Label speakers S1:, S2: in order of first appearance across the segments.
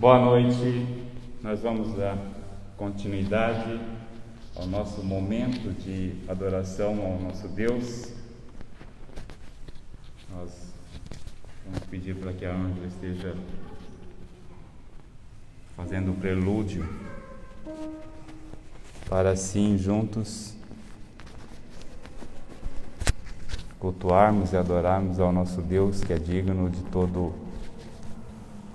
S1: Boa noite, nós vamos dar continuidade ao nosso momento de adoração ao nosso Deus. Nós vamos pedir para que a Ângela esteja fazendo o prelúdio, para assim juntos cultuarmos e adorarmos ao nosso Deus, que é digno de todo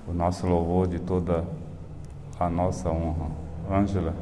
S1: o nosso louvor, de toda a nossa honra. Ângela.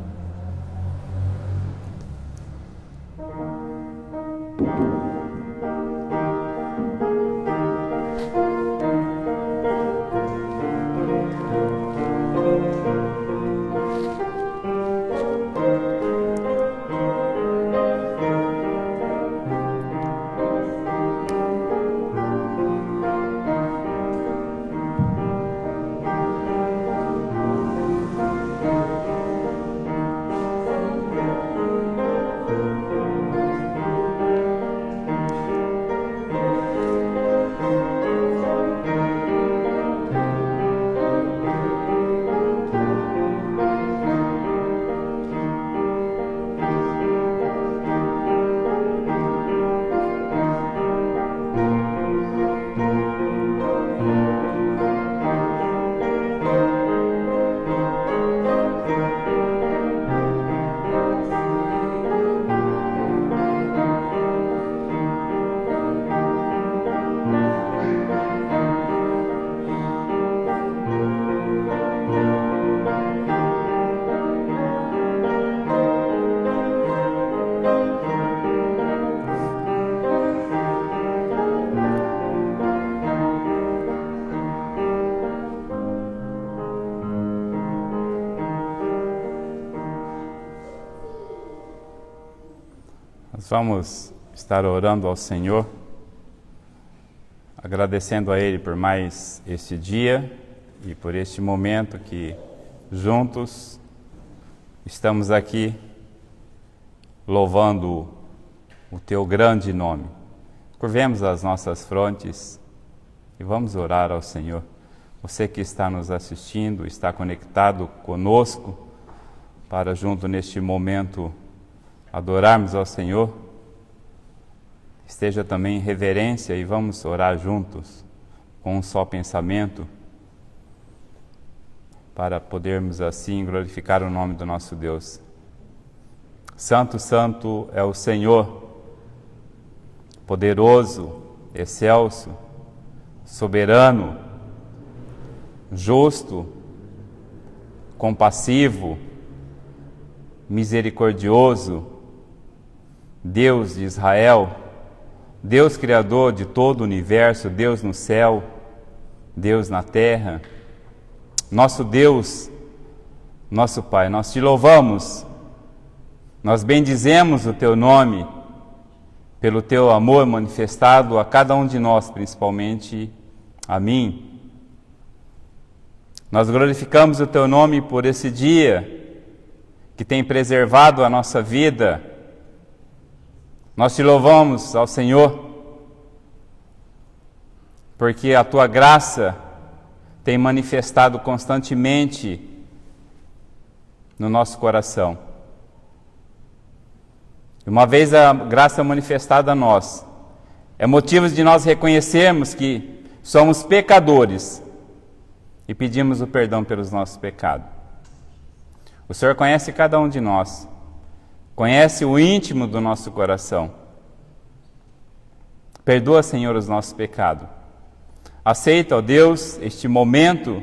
S1: Nós vamos estar orando ao Senhor, agradecendo a Ele por mais este dia e por este momento que juntos estamos aqui louvando o Teu grande nome. Curvemos as nossas frontes e vamos orar ao Senhor. Você que está nos assistindo, está conectado conosco para junto neste momento adorarmos ao Senhor, esteja também em reverência e vamos orar juntos com um só pensamento para podermos assim glorificar o nome do nosso Deus. Santo, santo é o Senhor, poderoso, excelso, soberano, justo, compassivo, misericordioso, Deus de Israel, Deus Criador de todo o universo, Deus no céu, Deus na terra, nosso Deus, nosso Pai, nós te louvamos, nós bendizemos o Teu nome, pelo Teu amor manifestado a cada um de nós, principalmente a mim. Nós glorificamos o Teu nome por esse dia que tem preservado a nossa vida. Nós te louvamos ao Senhor, porque a Tua graça tem manifestado constantemente no nosso coração. E uma vez a graça manifestada a nós, é motivo de nós reconhecermos que somos pecadores e pedimos o perdão pelos nossos pecados. O Senhor conhece cada um de nós, conhece o íntimo do nosso coração. Perdoa, Senhor, os nossos pecados. Aceita, ó Deus, este momento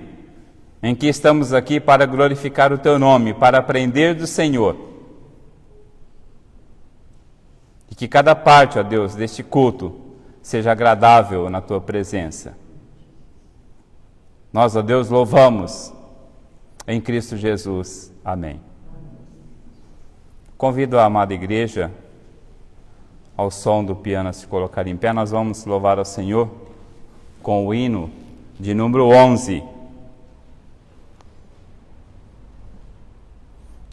S1: em que estamos aqui para glorificar o Teu nome, para aprender do Senhor. E que cada parte, ó Deus, deste culto seja agradável na Tua presença. Nós, ó Deus, louvamos em Cristo Jesus. Amém. Convido a amada igreja, ao som do piano, a se colocar em pé. Nós vamos louvar ao Senhor com o hino de número 11.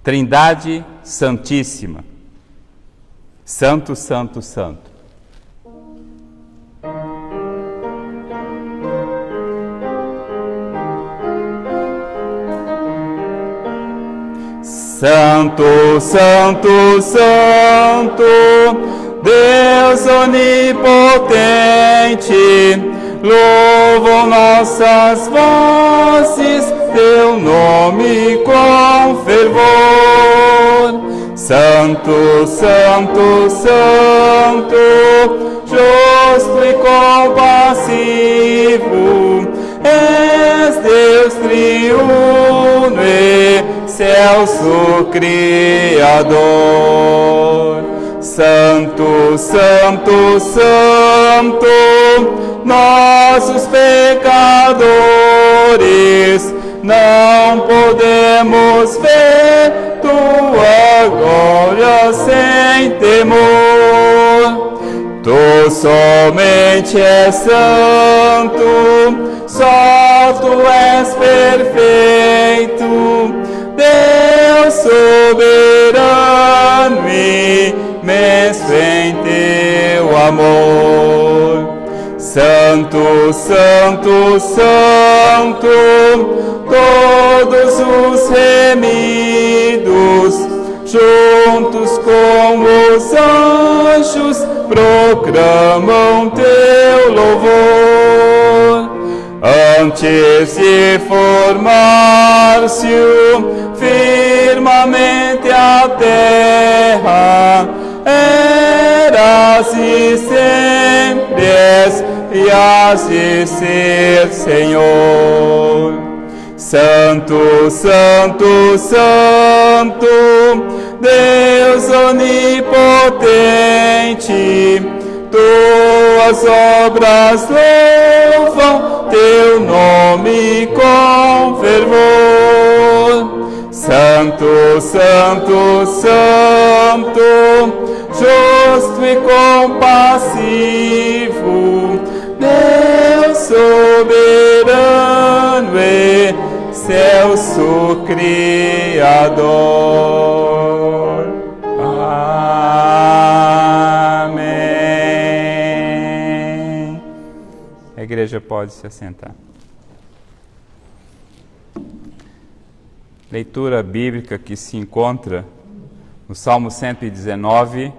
S1: Trindade Santíssima. Santo, Santo, Santo. Santo, Santo, Santo, Deus onipotente, louvam nossas vozes teu nome com fervor. Santo, Santo, Santo, justo e compassivo, és Deus triuno, excelso Criador. Santo, Santo, Santo, nossos pecadores não podemos ver tua glória sem temor. Tu somente és santo, só tu és perfeito, Deus soberano e imenso em teu amor. Santo, Santo, Santo, todos os remidos, juntos com os anjos, proclamam teu louvor. Antes de formar-se o firmamente a terra, eras e sempre és, e has de ser, Senhor. Santo, Santo, Santo, Deus onipotente, tuas obras louvam teu nome com fervor. Santo, Santo, Santo, justo e compassivo, Deus soberano, excelso Criador. Amém. A igreja pode se assentar. Leitura bíblica que se encontra no Salmo 119,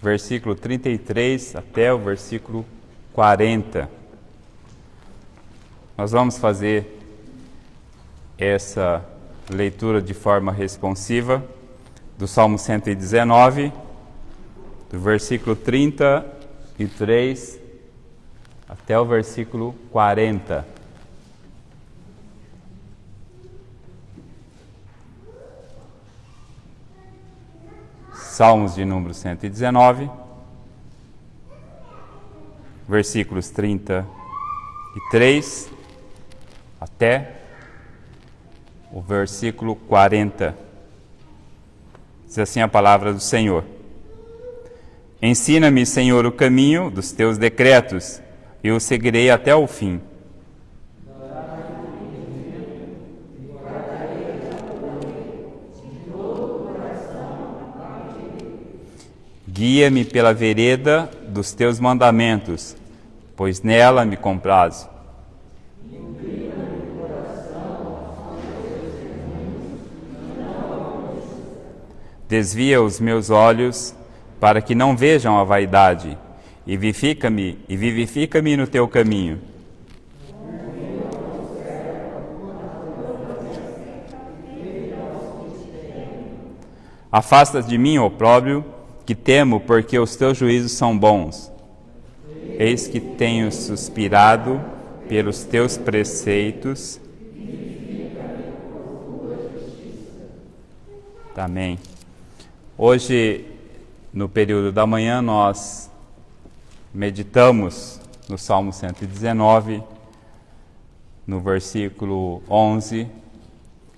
S1: versículo 33 até o versículo 40. Nós vamos fazer essa leitura de forma responsiva do Salmo 119, do versículo 33 até o versículo 40. Salmos de número 119, versículos 33 até o versículo 40. Diz assim a palavra do Senhor: Ensina-me, Senhor, o caminho dos teus decretos, e eu seguirei até o fim. Guia-me pela vereda dos teus mandamentos, pois nela me comprazo. Desvia os meus olhos para que não vejam a vaidade, e vivifica-me no teu caminho. Afasta de mim o opróbrio, que temo, porque os teus juízos são bons. Eis que tenho suspirado pelos teus preceitos. Amém. Hoje, no período da manhã, nós meditamos no Salmo 119, no versículo 11,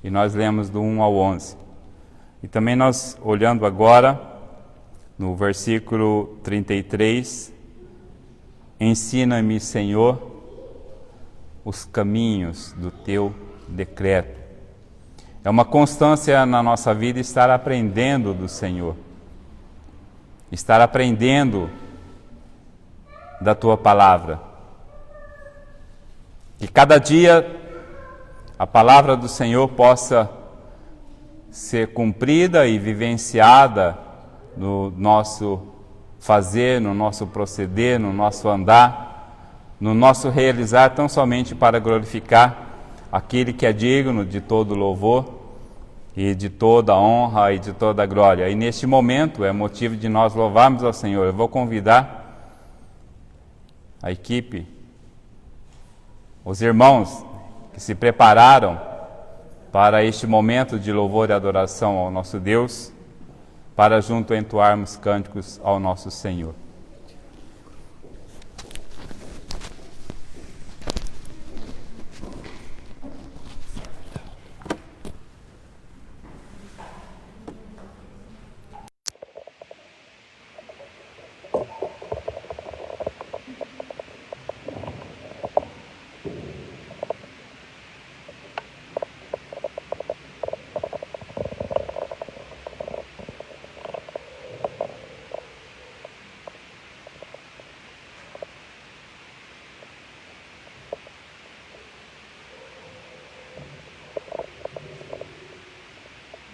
S1: e nós lemos do 1 ao 11. E também nós, olhando agora, no versículo 33, ensina-me, Senhor, os caminhos do teu decreto. É uma constância na nossa vida estar aprendendo do Senhor, estar aprendendo da tua palavra. Que cada dia a palavra do Senhor possa ser cumprida e vivenciada no nosso fazer, no nosso proceder, no nosso andar, no nosso realizar, tão somente para glorificar aquele que é digno de todo louvor e de toda honra e de toda glória. E neste momento é motivo de nós louvarmos ao Senhor. Eu vou convidar a equipe, os irmãos que se prepararam para este momento de louvor e adoração ao nosso Deus, para junto entoarmos cânticos ao nosso Senhor.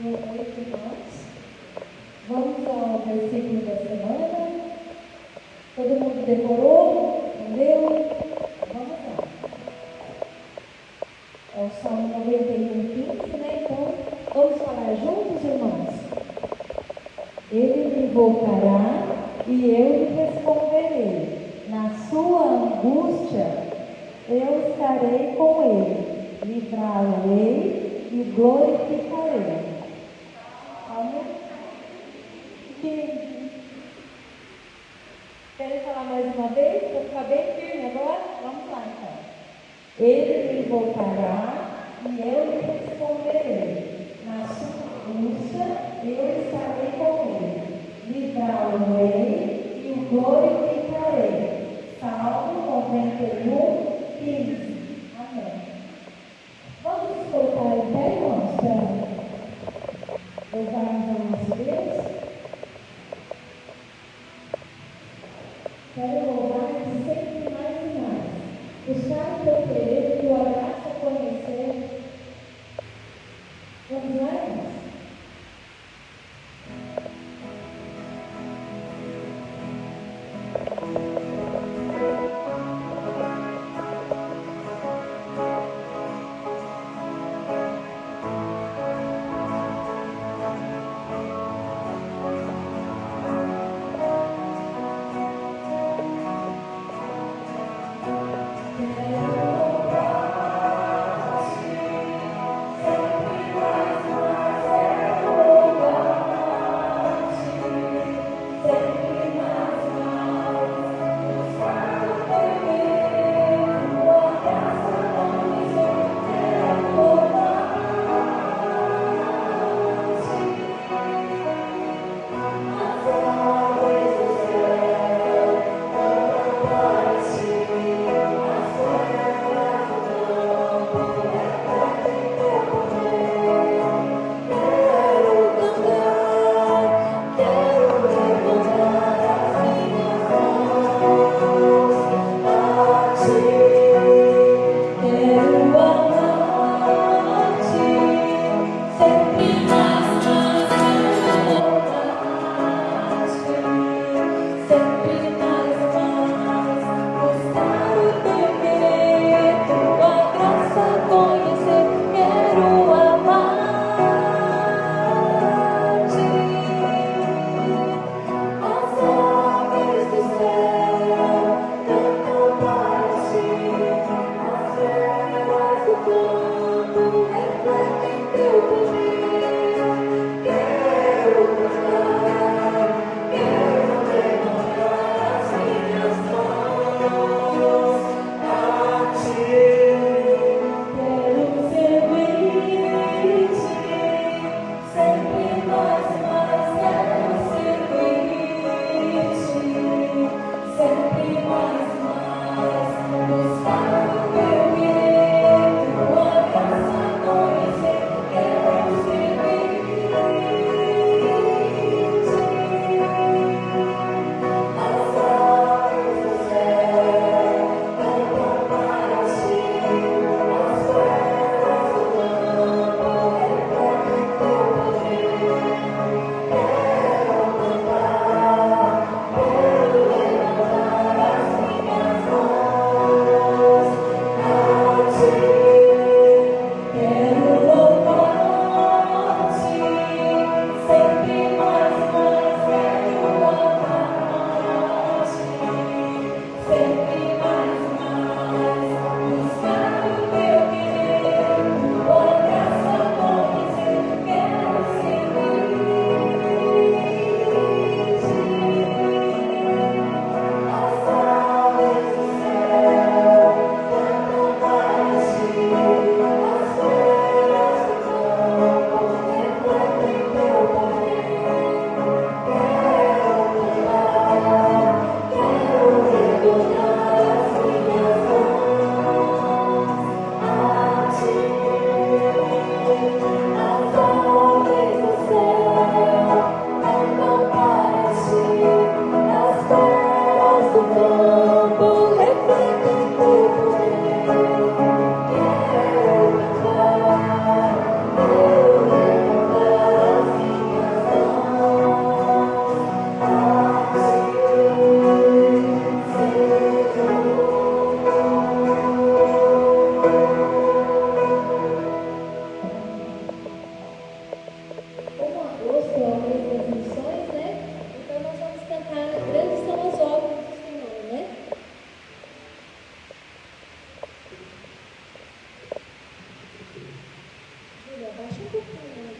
S2: Boa noite, irmãos. Vamos ao versículo da semana. Todo mundo decorou? Entendeu? Vamos lá. É o Salmo 91:15, né? Então, vamos falar juntos, irmãos? Ele me invocará e eu lhe responderei. Na sua angústia, eu estarei com ele. Livrá-lo-ei e glorificarei. Querem falar mais uma vez? Para ficar bem firme agora? Vamos lá então. Ele me invocará e eu lhe responderei. Na sua angústia eu estarei com ele. Livrá-lo-ei e o glorificarei. Salmo 91:15. Amém. Vamos nos colocar em pé, irmãos, para louvarmos ao nosso Deus? Quero louvar sempre mais e mais. Buscar o teu querer e tua graça conhecer. Vamos lá, irmãos?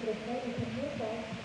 S2: microfone para minha voz.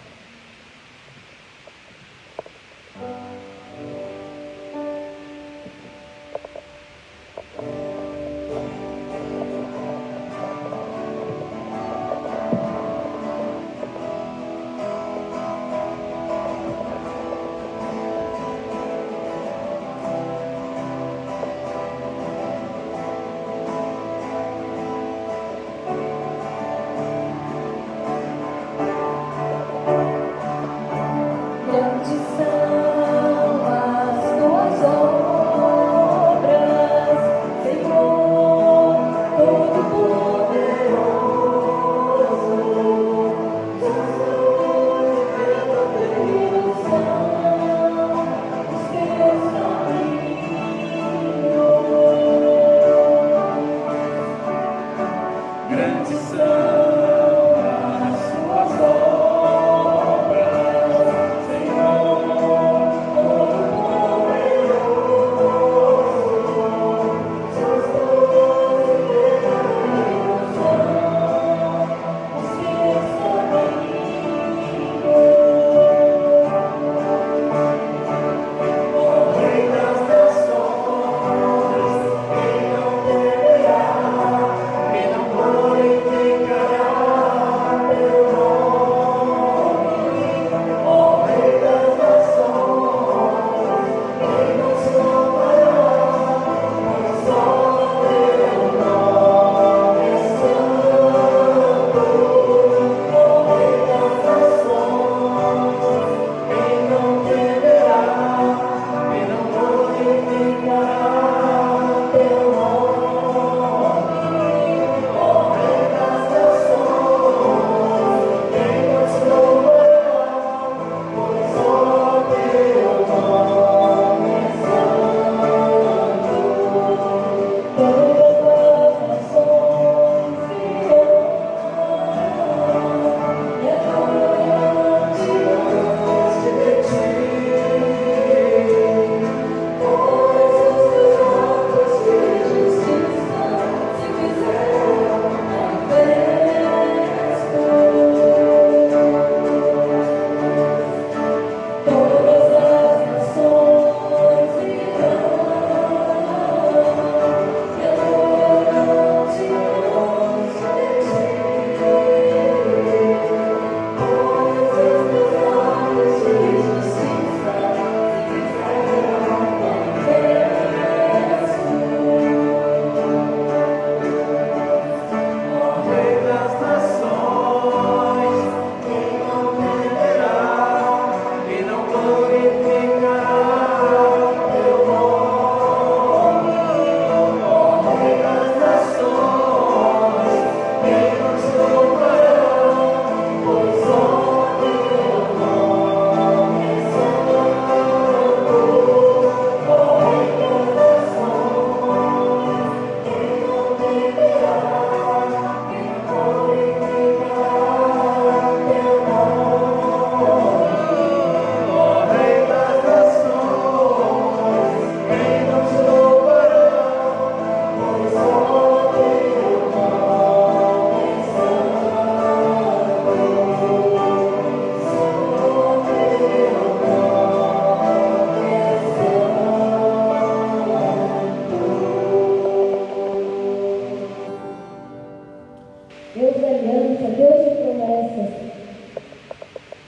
S2: Deus da aliança, Deus de promessas,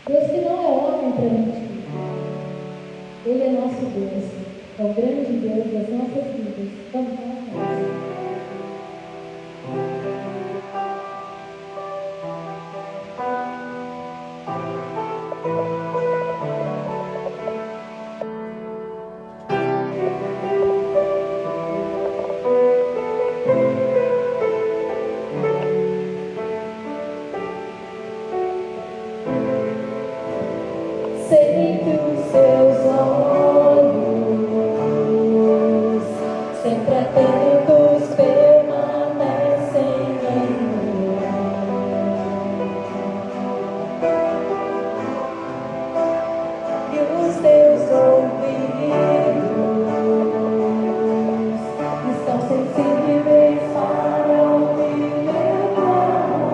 S2: Deus que não é homem para mentir. Ele é nosso Deus, é o grande Deus das nossas vidas. Vamos lá, sei que os seus olhos sempre atentos permanecem em mim, e os teus ouvidos estão sensíveis para ouvir meu clamor.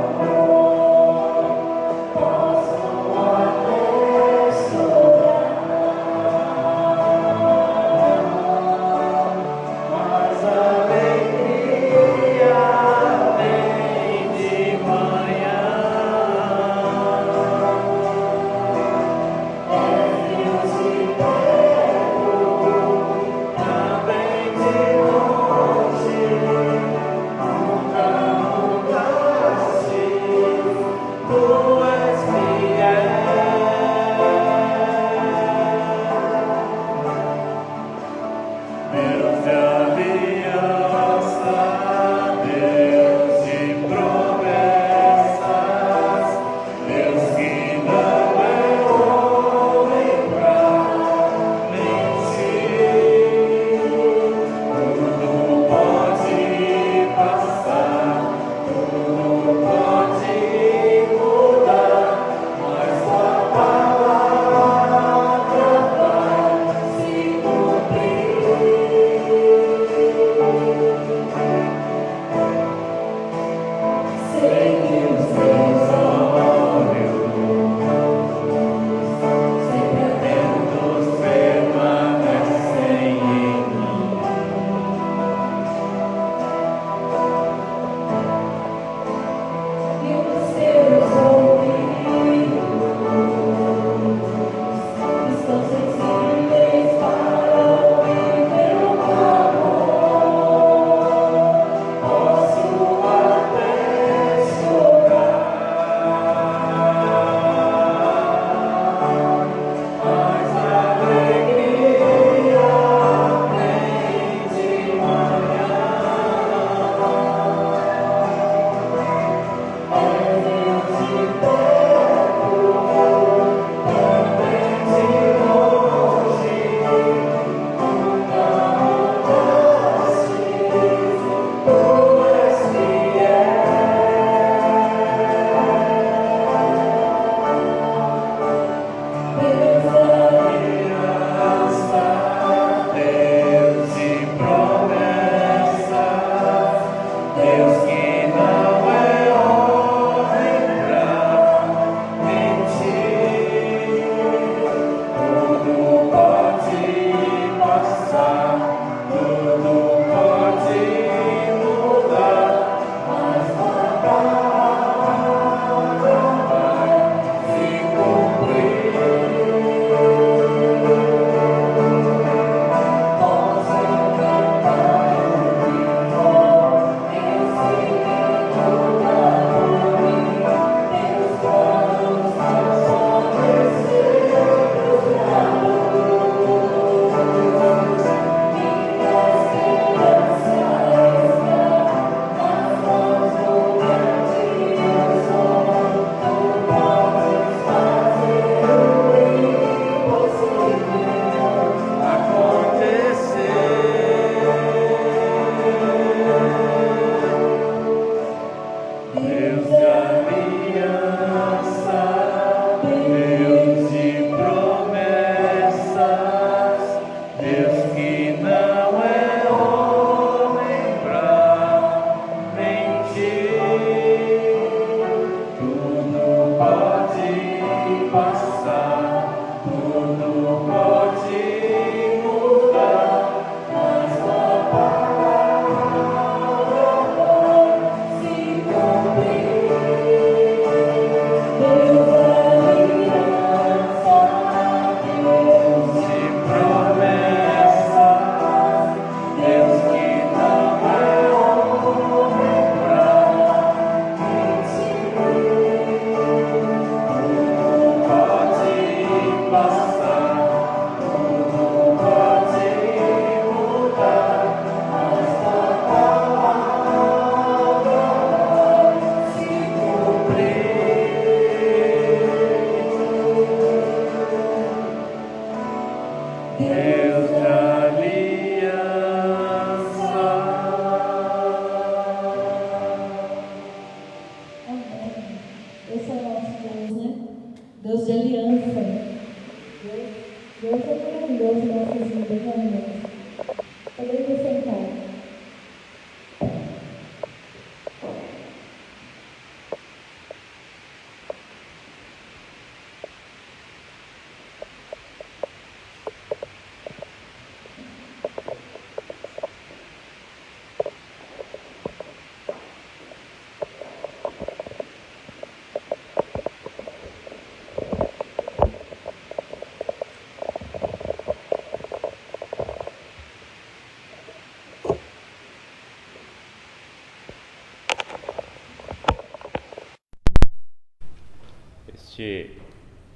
S1: Este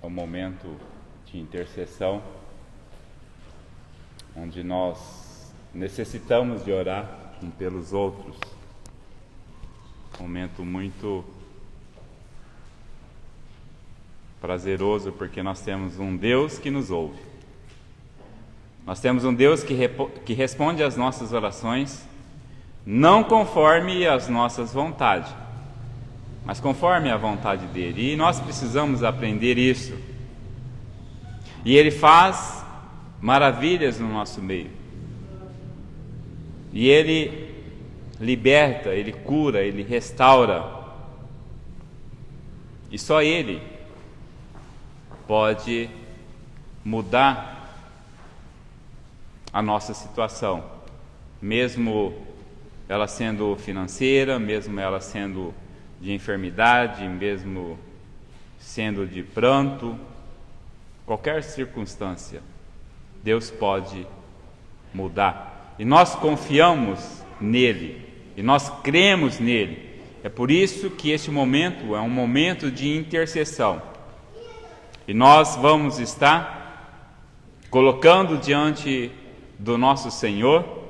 S1: é um momento de intercessão, onde nós necessitamos de orar uns pelos outros. Um momento muito prazeroso, porque nós temos um Deus que nos ouve. Nós temos um Deus que responde às nossas orações, não conforme as nossas vontades, mas conforme a vontade dele. E nós precisamos aprender isso. E ele faz maravilhas no nosso meio. E ele liberta, ele cura, ele restaura. E só Ele pode mudar a nossa situação, mesmo ela sendo financeira, mesmo ela sendo de enfermidade, mesmo sendo de pranto, qualquer circunstância, Deus pode mudar. E nós confiamos nele, e nós cremos nele. É por isso que este momento é um momento de intercessão. E nós vamos estar colocando diante do nosso Senhor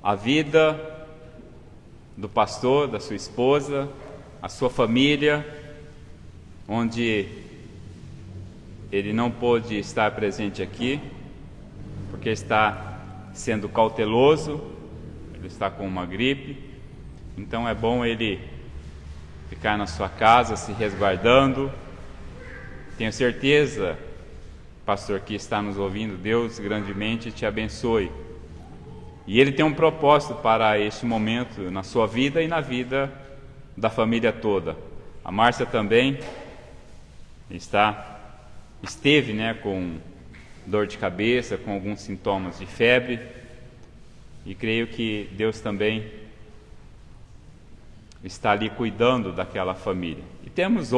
S1: a vida do pastor, da sua esposa, a sua família, onde ele não pôde estar presente aqui, porque está sendo cauteloso, ele está com uma gripe. Então é bom ele ficar na sua casa, se resguardando. Tenho certeza, pastor, que está nos ouvindo, Deus grandemente te abençoe. E Ele tem um propósito para este momento na sua vida e na vida da família toda. A Márcia também esteve com dor de cabeça, com alguns sintomas de febre, e creio que Deus também está ali cuidando daquela família. E temos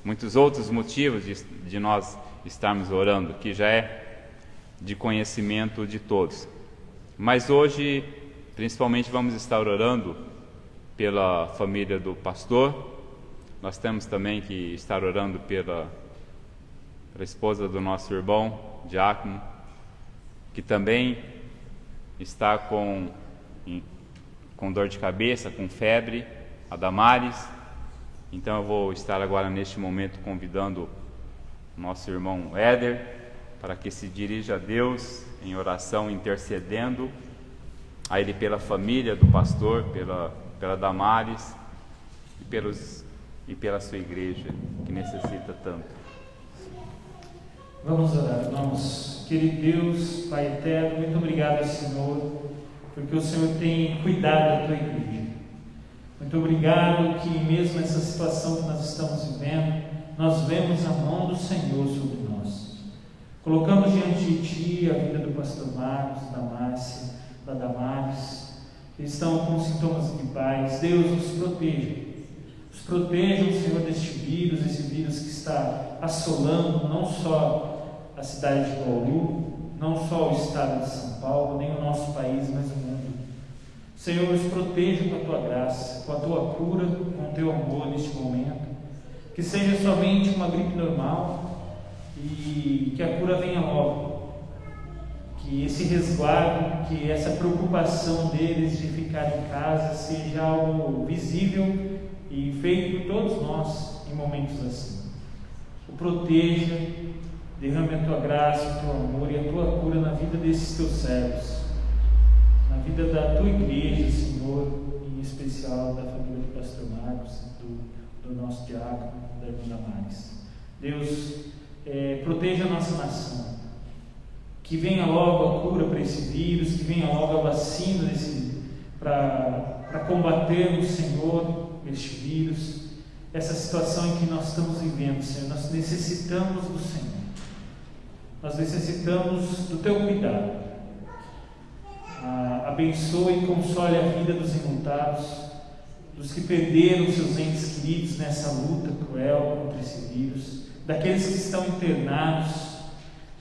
S1: muitos outros motivos de nós estarmos orando, que já é de conhecimento de todos. Mas hoje, principalmente, vamos estar orando pela família do pastor. Nós temos também que estar orando pela esposa do nosso irmão, diácono, que também está com dor de cabeça, com febre, a Damares. Então eu vou estar agora neste momento convidando o nosso irmão Éder para que se dirija a Deus em oração, intercedendo a Ele pela família do pastor, pela Damares e pela sua igreja, que necessita tanto.
S3: Vamos orar, irmãos. Querido Deus, Pai eterno, muito obrigado, Senhor, porque o Senhor tem cuidado da Tua igreja. Muito obrigado que mesmo nessa situação que nós estamos vivendo, nós vemos a mão do Senhor sobre nós. Colocamos diante de Ti a vida do pastor Marcos, da Márcia, da Damares, que estão com sintomas gripais. Deus, nos proteja. Nos protejam, Senhor, deste vírus, esse vírus que está assolando não só a cidade de Bauru, não só o estado de São Paulo, nem o nosso país, mas o mundo. Senhor, nos proteja com a Tua graça, com a Tua cura, com o Teu amor neste momento. Que seja somente uma gripe normal e que a cura venha logo. Que esse resguardo, que essa preocupação deles de ficar em casa seja algo visível e feito por todos nós em momentos assim. O proteja, derrame a Tua graça, o Teu amor e a Tua cura na vida desses Teus servos, na vida da Tua igreja, Senhor, em especial da família do pastor Marcos, do nosso diácono, da irmã Damares. Deus, proteja a nossa nação, que venha logo a cura para esse vírus, que venha logo a vacina para combatermos, Senhor, este vírus, essa situação em que nós estamos vivendo, Senhor. Nós necessitamos do Senhor, nós necessitamos do Teu cuidado. Abençoe e console a vida dos enlutados, dos que perderam seus entes queridos nessa luta cruel contra esse vírus, daqueles que estão internados,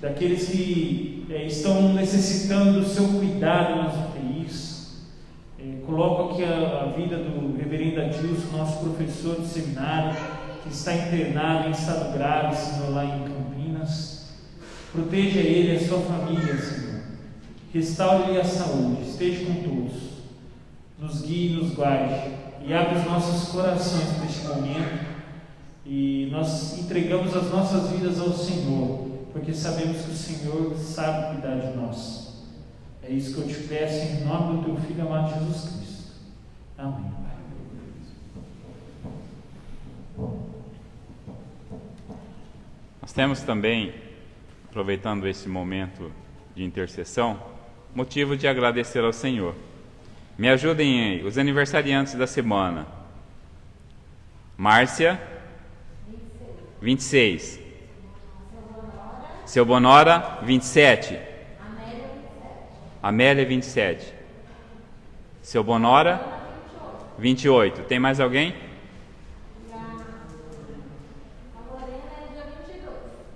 S3: daqueles que estão necessitando do Seu cuidado nas UTIs. Coloco aqui a vida do reverendo Adilson, nosso professor de seminário, que está internado em estado grave, Senhor, lá em Campinas. Proteja ele e a sua família, Senhor. Restaure-lhe a saúde, esteja com todos. Nos guie e nos guarde. E abre os nossos corações para este momento. E nós entregamos as nossas vidas ao Senhor, porque sabemos que o Senhor sabe cuidar de nós. É isso que eu te peço em nome do Teu Filho amado Jesus Cristo. Amém, Pai.
S1: Nós temos também, aproveitando esse momento de intercessão, motivo de agradecer ao Senhor. Me ajudem aí, os aniversariantes da semana. Márcia, 26. Seu Bonora, 27. Amélia, 27. Seu Bonora, 28. Tem mais alguém?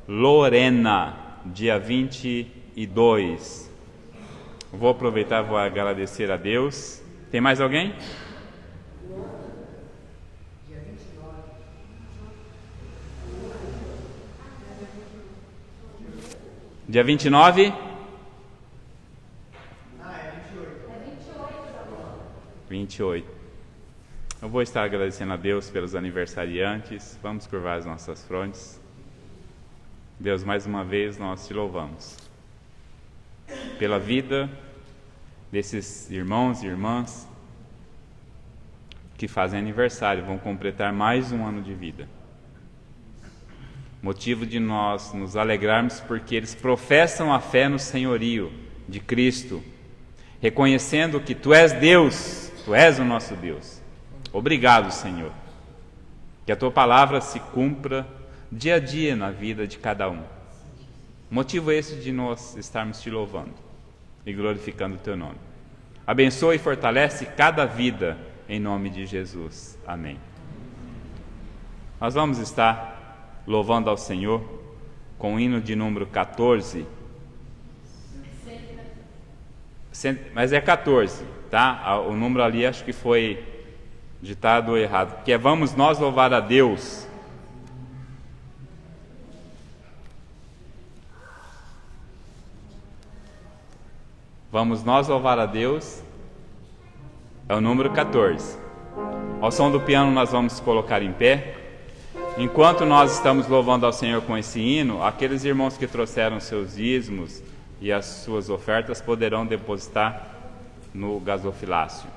S1: Lorena, dia 22. Vou aproveitar e vou agradecer a Deus. Tem mais alguém? Dia 29? 28. Eu vou estar agradecendo a Deus pelos aniversariantes. Vamos curvar as nossas frontes. Deus, mais uma vez nós te louvamos pela vida desses irmãos e irmãs que fazem aniversário, vão completar mais um ano de vida. Motivo de nós nos alegrarmos porque eles professam a fé no senhorio de Cristo, reconhecendo que Tu és Deus, Tu és o nosso Deus. Obrigado, Senhor. Que a Tua palavra se cumpra dia a dia na vida de cada um. Motivo esse de nós estarmos Te louvando e glorificando o Teu nome. Abençoa e fortalece cada vida em nome de Jesus. Amém. Nós vamos estar louvando ao Senhor com o hino de número 14. Mas é 14, tá? O número ali acho que foi ditado errado, que é Vamos Nós Louvar a Deus. Vamos Nós Louvar a Deus, é o número 14. Ao som do piano nós vamos colocar em pé. Enquanto nós estamos louvando ao Senhor com esse hino, aqueles irmãos que trouxeram seus dízimos e as suas ofertas poderão depositar no gasofilácio.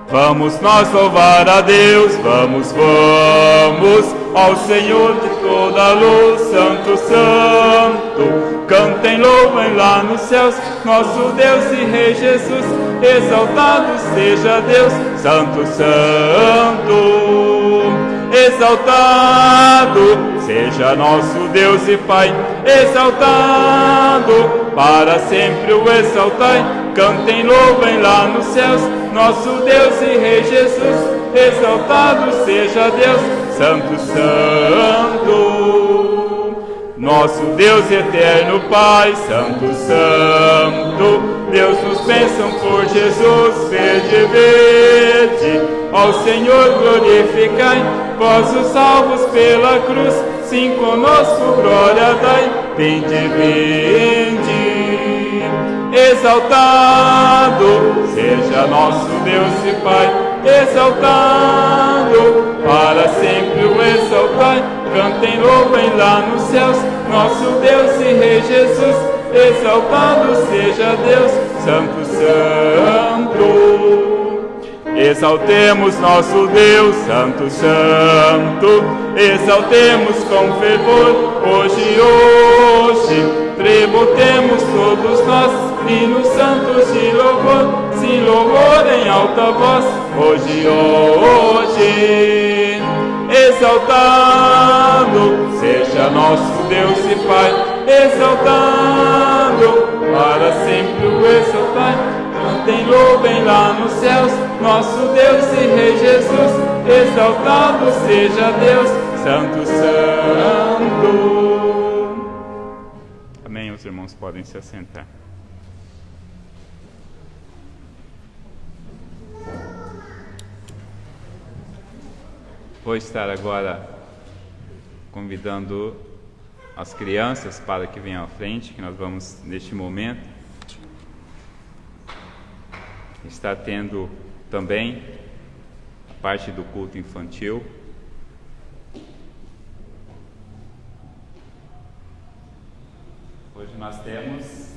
S1: Vamos nós louvar a Deus, vamos, vamos, ao Senhor de toda a luz, Santo, Santo. Cantem, louvem lá nos céus, nosso Deus e Rei Jesus, exaltado seja Deus, Santo, Santo. Exaltado seja nosso Deus e Pai, exaltado, para sempre o exaltai. Cantem, louvem lá nos céus, nosso Deus e Rei Jesus, exaltado seja Deus, Santo, Santo. Nosso Deus eterno Pai, Santo, Santo, Deus nos bênção por Jesus, vede, vede, ao Senhor glorificai, vós os salvos pela cruz, sim conosco glória dai, vinde, vinde. Exaltado seja nosso Deus e Pai, exaltado, para sempre o exaltai. Cantem, louvem lá nos céus, nosso Deus e Rei Jesus, exaltado seja Deus, Santo, Santo. Exaltemos nosso Deus, Santo, Santo, exaltemos com fervor, hoje, hoje. Tributemos todos nós, hinos santos de louvor, sim, louvor em alta voz, hoje, hoje. Exaltado seja nosso Deus e Pai, exaltado, para sempre o exaltai. Cantem, louvem lá nos céus, nosso Deus e Rei Jesus, exaltado seja Deus, Santo, Santo. Amém, os irmãos podem se assentar. Vou estar agora convidando as crianças para que venham à frente, que nós vamos, neste momento, estar tendo também a parte do culto infantil. Hoje nós temos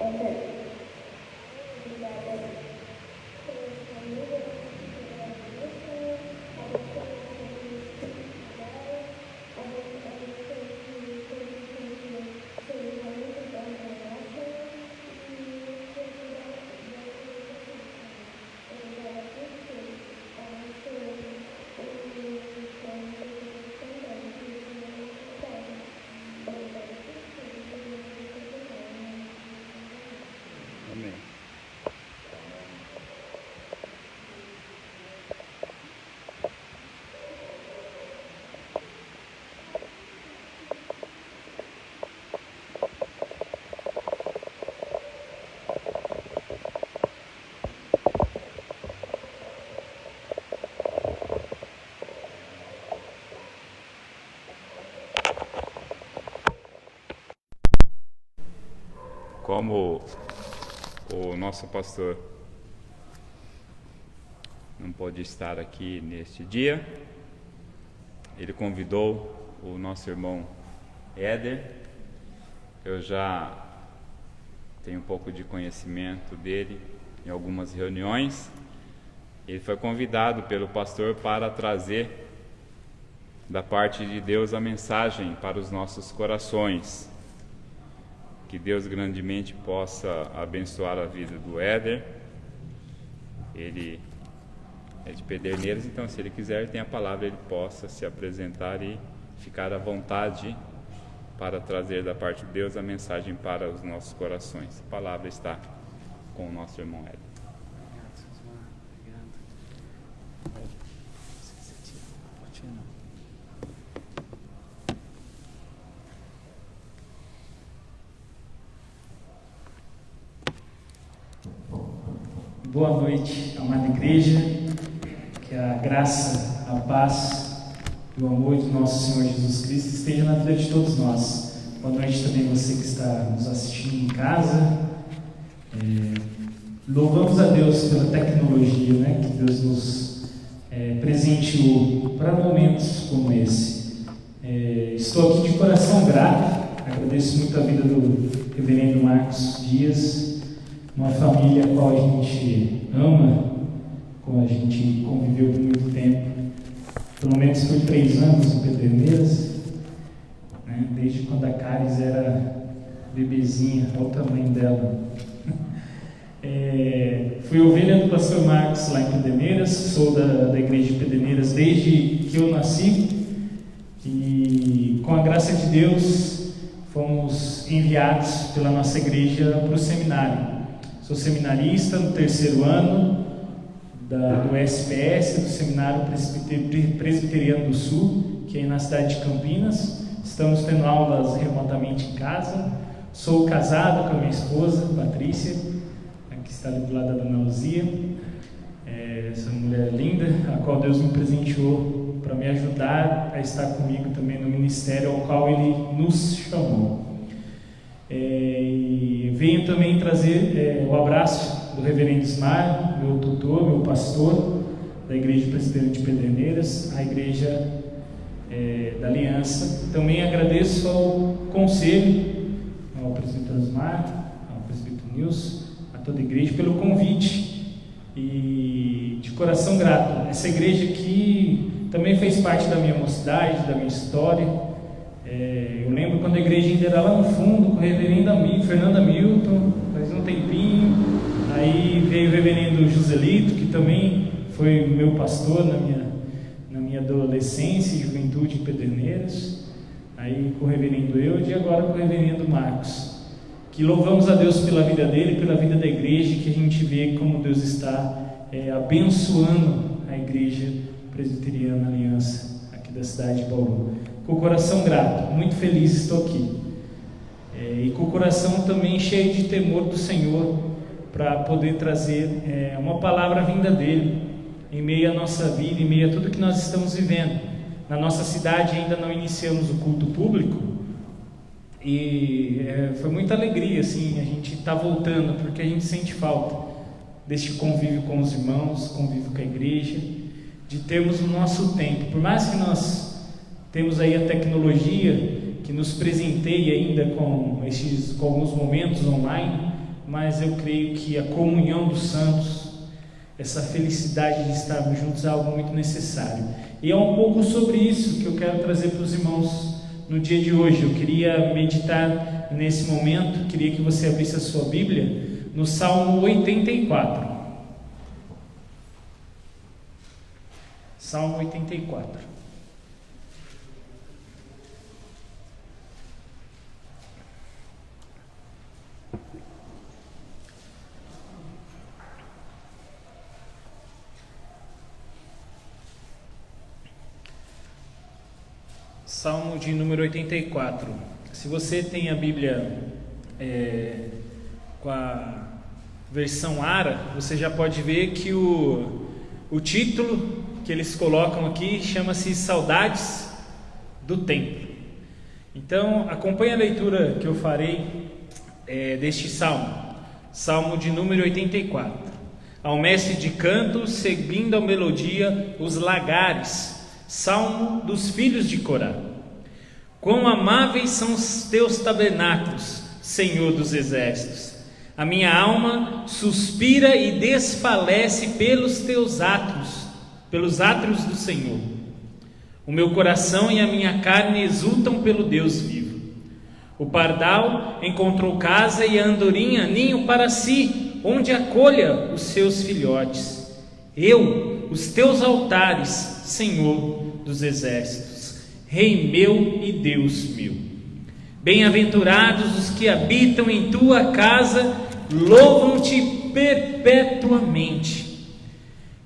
S1: Amém. Como o nosso pastor não pôde estar aqui neste dia, ele convidou o nosso irmão Éder. Eu já tenho um pouco de conhecimento dele em algumas reuniões. Ele foi convidado pelo pastor para trazer da parte de Deus a mensagem para os nossos corações. Que Deus grandemente possa abençoar a vida do Éder. Ele é de Pederneiras, então se ele quiser, tem a palavra, ele possa se apresentar e ficar à vontade para trazer da parte de Deus a mensagem para os nossos corações. A palavra está com o nosso irmão Éder.
S3: Boa noite, amada igreja, que a graça, a paz e o amor de nosso Senhor Jesus Cristo esteja na vida de todos nós. Boa noite também você que está nos assistindo em casa. Louvamos a Deus pela tecnologia, né, que Deus nos presenteou para momentos como esse. Estou aqui de coração grato, agradeço muito a vida do reverendo Marcos Dias, uma família a qual a gente ama, com a gente conviveu por muito tempo, pelo menos por 3 anos em Pederneiras, né? Desde quando a Caris era bebezinha, olha o tamanho dela. Fui ovelha do pastor Marcos lá em Pederneiras, sou da igreja de Pederneiras desde que eu nasci, e com a graça de Deus fomos enviados pela nossa igreja para o seminário. Sou seminarista no 3º ano do SPS, do Seminário Presbiteriano do Sul, que é na cidade de Campinas. Estamos tendo aulas remotamente em casa. Sou casado com a minha esposa, Patrícia, que está ali do lado da Dona Luzia. Essa mulher linda, a qual Deus me presenteou para me ajudar a estar comigo também no ministério ao qual Ele nos chamou. Venho também trazer o abraço do reverendo Ismar, meu tutor, meu pastor da Igreja Presbiteriana de Pederneiras, a Igreja da Aliança. Também agradeço ao conselho, ao presbítero Ismar, ao presbítero Nilson, a toda a igreja pelo convite, e de coração grato. Essa igreja que também fez parte da minha mocidade, da minha história. Eu lembro quando a igreja ainda era lá no fundo, com o reverendo Fernando Hamilton, faz um tempinho. Aí veio o reverendo Joselito, que também foi meu pastor na minha adolescência e juventude em Pederneiras. Aí com o reverendo Eude e agora com o reverendo Marcos. Que louvamos a Deus pela vida dele, pela vida da igreja, que a gente vê como Deus está abençoando a Igreja Presbiteriana Aliança aqui da cidade de Bauru. Com o coração grato, muito feliz estou aqui. E com o coração também cheio de temor do Senhor, para poder trazer uma palavra vinda dEle, em meio à nossa vida, em meio a tudo que nós estamos vivendo. Na nossa cidade ainda não iniciamos o culto público, e foi muita alegria, assim, a gente está voltando, porque a gente sente falta deste convívio com os irmãos, convívio com a igreja, de termos o nosso tempo. Por mais que nós temos aí a tecnologia que nos presenteia ainda com alguns momentos online, mas eu creio que a comunhão dos santos, essa felicidade de estarmos juntos é algo muito necessário. E é um pouco sobre isso que eu quero trazer para os irmãos no dia de hoje. Eu queria meditar nesse momento, queria que você abrisse a sua Bíblia no Salmo 84. Salmo 84. Salmo de número 84. Se você tem a Bíblia com a versão ARA, você já pode ver que o título que eles colocam aqui chama-se Saudades do Templo. Então, acompanhe a leitura que eu farei deste salmo. Salmo de número 84. Ao mestre de canto, seguindo a melodia, os lagares. Salmo dos filhos de Corá. Quão amáveis são os teus tabernáculos, Senhor dos exércitos. A minha alma suspira e desfalece pelos teus átrios, pelos átrios do Senhor. O meu coração e a minha carne exultam pelo Deus vivo. O pardal encontrou casa e a andorinha ninho para si, onde acolha os seus filhotes. Eu, os teus altares, Senhor dos exércitos, Rei meu e Deus meu. Bem-aventurados os que habitam em tua casa, louvam-te perpetuamente.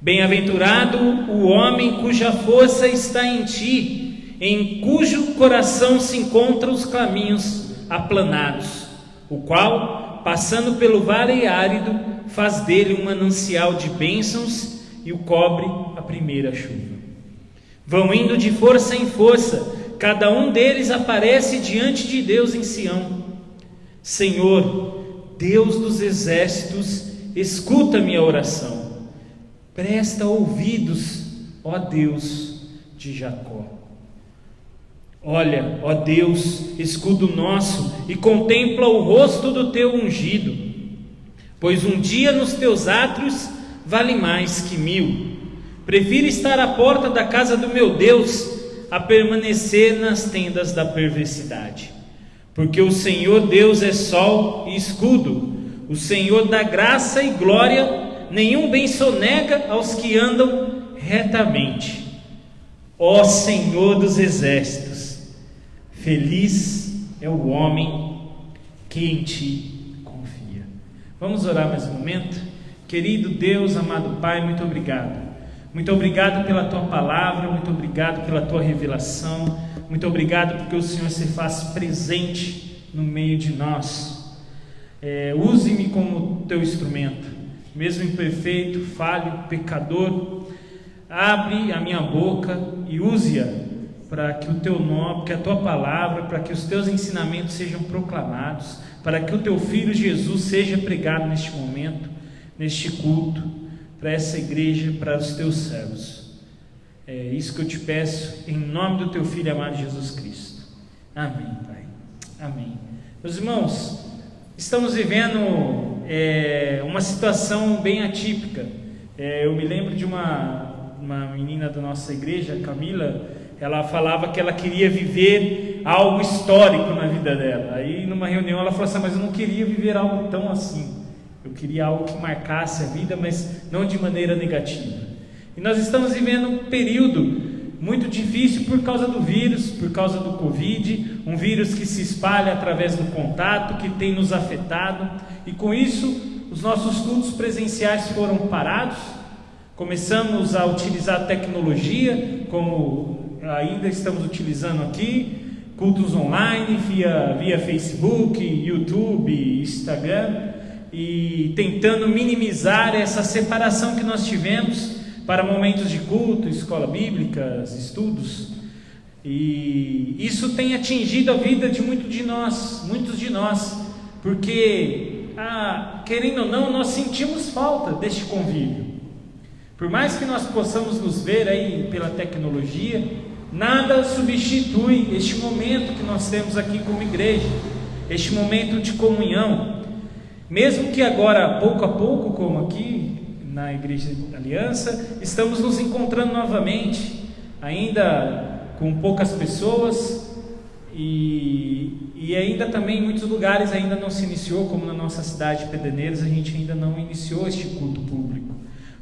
S3: Bem-aventurado o homem cuja força está em ti, em cujo coração se encontram os caminhos aplanados, o qual, passando pelo vale árido, faz dele um manancial de bênçãos e o cobre a primeira chuva. Vão indo de força em força, cada um deles aparece diante de Deus em Sião. Senhor, Deus dos exércitos, escuta minha oração. Presta ouvidos, ó Deus de Jacó. Olha, ó Deus, escudo nosso, e contempla o rosto do teu ungido. Pois um dia nos teus átrios vale mais que 1000. Prefiro estar à porta da casa do meu Deus a permanecer nas tendas da perversidade. Porque o Senhor Deus é sol e escudo, o Senhor dá graça e glória, nenhum bem sonega aos que andam retamente. Ó Senhor dos exércitos, feliz é o homem que em ti confia. Vamos orar mais um momento? Querido Deus, amado Pai, muito obrigado. Muito obrigado pela tua palavra, muito obrigado pela tua revelação, muito obrigado porque o Senhor se faz presente no meio de nós. Use-me como teu instrumento, mesmo imperfeito, falho, pecador. Abre a minha boca e use-a para que o teu nome, que a tua palavra, para que os teus ensinamentos sejam proclamados, para que o teu Filho Jesus seja pregado neste momento, neste culto, para essa igreja, para os teus servos. É isso que eu te peço, em nome do teu Filho amado Jesus Cristo. Amém, Pai. Amém. Meus irmãos, estamos vivendo uma situação bem atípica. Eu me lembro de uma menina da nossa igreja, Camila. Ela falava que ela queria viver algo histórico na vida dela. Aí numa reunião ela falou assim: mas eu não queria viver algo tão assim. Eu queria algo que marcasse a vida, mas não de maneira negativa. E nós estamos vivendo um período muito difícil por causa do vírus, por causa do Covid, um vírus que se espalha através do contato, que tem nos afetado. E com isso, os nossos cultos presenciais foram parados. Começamos a utilizar tecnologia, como ainda estamos utilizando aqui, cultos online, via Facebook, YouTube, Instagram, e tentando minimizar essa separação que nós tivemos para momentos de culto, escola bíblica, estudos. E isso tem atingido a vida de muitos de nós, porque, querendo ou não, nós sentimos falta deste convívio. Por mais que nós possamos nos ver aí pela tecnologia, nada substitui este momento que nós temos aqui como igreja, este momento de comunhão. Mesmo que agora, pouco a pouco, como aqui na Igreja Aliança, estamos nos encontrando novamente, ainda com poucas pessoas, e ainda também em muitos lugares ainda não se iniciou, como na nossa cidade de Pederneiras, a gente ainda não iniciou este culto público,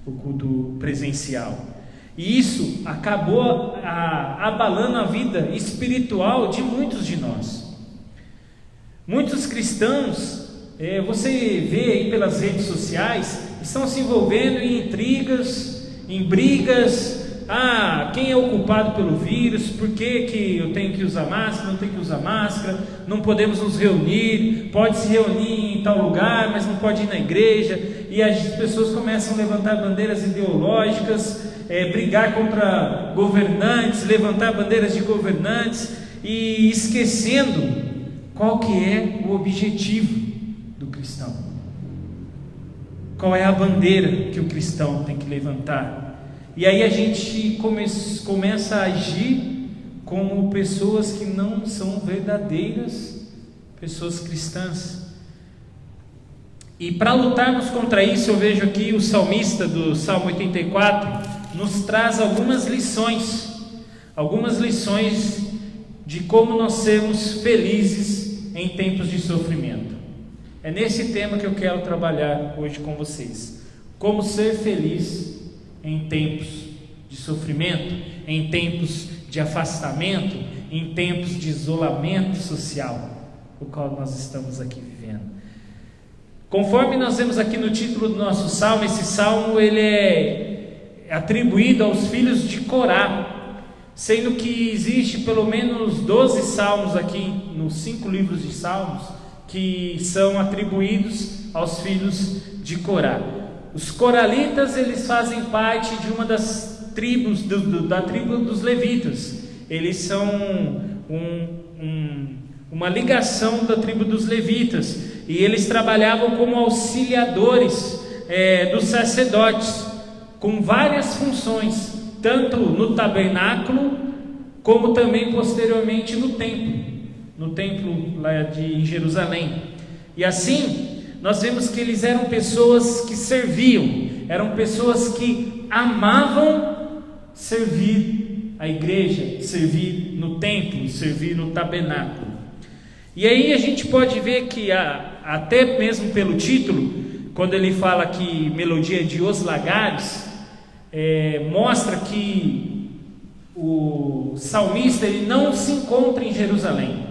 S3: o culto presencial. E isso acabou abalando a vida espiritual de muitos de nós. Muitos cristãos, você vê aí pelas redes sociais, estão se envolvendo em intrigas, em brigas. Quem é o culpado pelo vírus? Por que eu tenho que usar máscara? Não tenho que usar máscara? Não podemos nos reunir? Pode se reunir em tal lugar, mas não pode ir na igreja. E as pessoas começam a levantar bandeiras ideológicas, brigar contra governantes, levantar bandeiras de governantes, e esquecendo qual que é o objetivo do cristão. Qual é a bandeira que o cristão tem que levantar? E aí a gente começa a agir como pessoas que não são verdadeiras pessoas cristãs. E para lutarmos contra isso, eu vejo aqui o salmista do Salmo 84 nos traz algumas lições de como nós sermos felizes em tempos de sofrimento. É nesse tema que eu quero trabalhar hoje com vocês. Como ser feliz em tempos de sofrimento, em tempos de afastamento, em tempos de isolamento social, o qual nós estamos aqui vivendo. Conforme nós vemos aqui no título do nosso salmo, esse salmo ele é atribuído aos filhos de Corá, sendo que existe pelo menos 12 salmos aqui nos 5 livros de salmos que são atribuídos aos filhos de Corá. Os coralitas, eles fazem parte de uma das tribos, da tribo dos levitas. Eles são uma ligação da tribo dos levitas, e eles trabalhavam como auxiliadores dos sacerdotes, com várias funções, tanto no tabernáculo, como também posteriormente no templo lá em Jerusalém. E assim, nós vemos que eles eram pessoas que serviam, eram pessoas que amavam servir a igreja, servir no templo, servir no tabernáculo. E aí a gente pode ver que até mesmo pelo título, quando ele fala que melodia de Os Lagares, mostra que o salmista ele não se encontra em Jerusalém,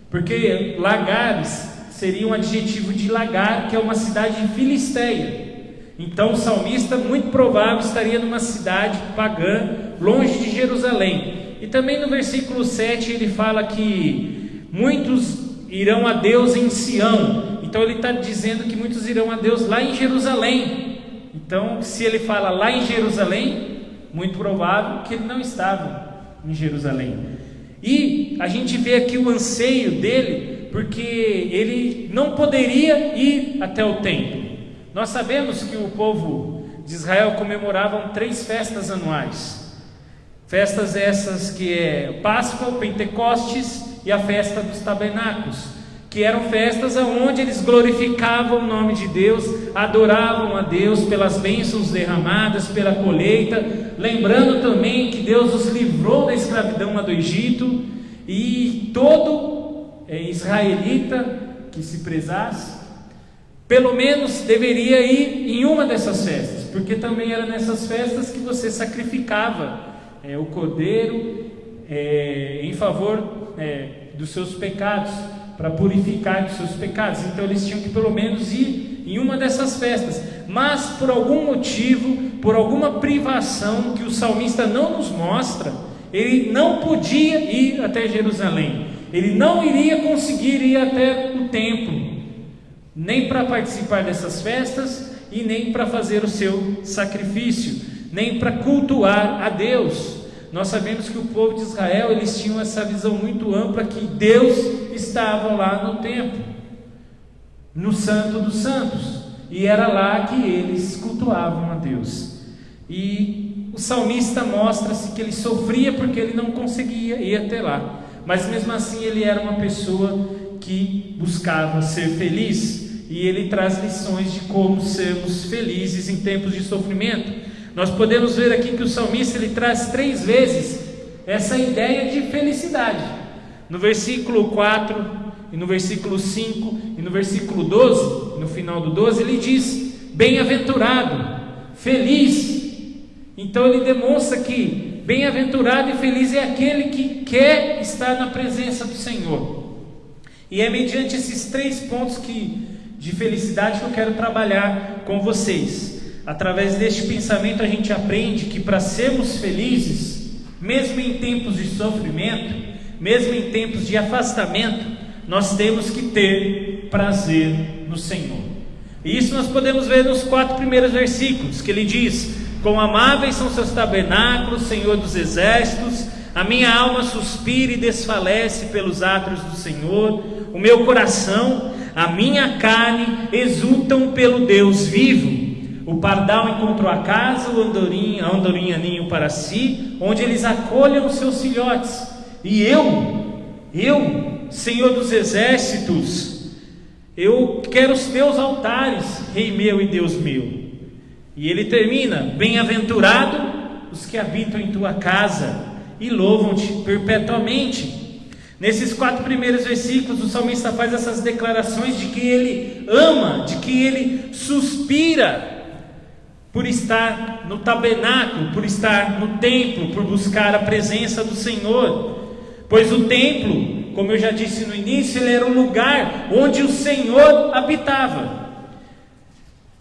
S3: porque Lagares seria um adjetivo de Lagar, que é uma cidade filisteia. Então o salmista, muito provável, estaria numa cidade pagã, longe de Jerusalém. E também no versículo 7 ele fala que muitos irão a Deus em Sião. Então ele está dizendo que muitos irão a Deus lá em Jerusalém. Então, se ele fala lá em Jerusalém, muito provável que ele não estava em Jerusalém. E a gente vê aqui o anseio dele, porque ele não poderia ir até o templo. Nós sabemos que o povo de Israel comemoravam 3 festas anuais. Festas essas que é Páscoa, Pentecostes e a festa dos tabernáculos, que eram festas onde eles glorificavam o nome de Deus, adoravam a Deus pelas bênçãos derramadas, pela colheita, lembrando também que Deus os livrou da escravidão lá do Egito, e todo israelita que se prezasse, pelo menos deveria ir em uma dessas festas, porque também era nessas festas que você sacrificava o cordeiro em favor dos seus pecados, para purificar dos seus pecados. Então eles tinham que pelo menos ir em uma dessas festas, mas por algum motivo, por alguma privação que o salmista não nos mostra, ele não podia ir até Jerusalém. Ele não iria conseguir ir até o templo, nem para participar dessas festas, e nem para fazer o seu sacrifício, nem para cultuar a Deus. Nós sabemos que o povo de Israel, eles tinham essa visão muito ampla, que Deus estava lá no templo, no Santo dos Santos, e era lá que eles cultuavam a Deus. E o salmista mostra-se que ele sofria porque ele não conseguia ir até lá, mas mesmo assim ele era uma pessoa que buscava ser feliz. e ele traz lições de como sermos felizes em tempos de sofrimento. Nós podemos ver aqui que o salmista ele traz 3 vezes essa ideia de felicidade. No versículo 4, e no versículo 5, e no versículo 12, no final do 12, ele diz: bem-aventurado, feliz. Então ele demonstra que bem-aventurado e feliz é aquele que quer estar na presença do Senhor. E é mediante esses 3 pontos de felicidade que eu quero trabalhar com vocês. Através deste pensamento a gente aprende que para sermos felizes, mesmo em tempos de sofrimento, mesmo em tempos de afastamento, nós temos que ter prazer no Senhor. E isso nós podemos ver nos 4 primeiros versículos, que ele diz: quão amáveis são seus tabernáculos, Senhor dos exércitos, a minha alma suspira e desfalece pelos átrios do Senhor, o meu coração, a minha carne exultam pelo Deus vivo. O pardal encontrou a casa, a andorinha ninho para si, onde eles acolham os seus filhotes. E eu, Senhor dos exércitos, eu quero os teus altares, Rei meu e Deus meu. E ele termina: bem-aventurado os que habitam em tua casa e louvam-te perpetuamente. Nesses 4 primeiros versículos, o salmista faz essas declarações de que ele ama, de que ele suspira por estar no tabernáculo, por estar no templo, por buscar a presença do Senhor. Pois o templo, como eu já disse no início, ele era o lugar onde o Senhor habitava.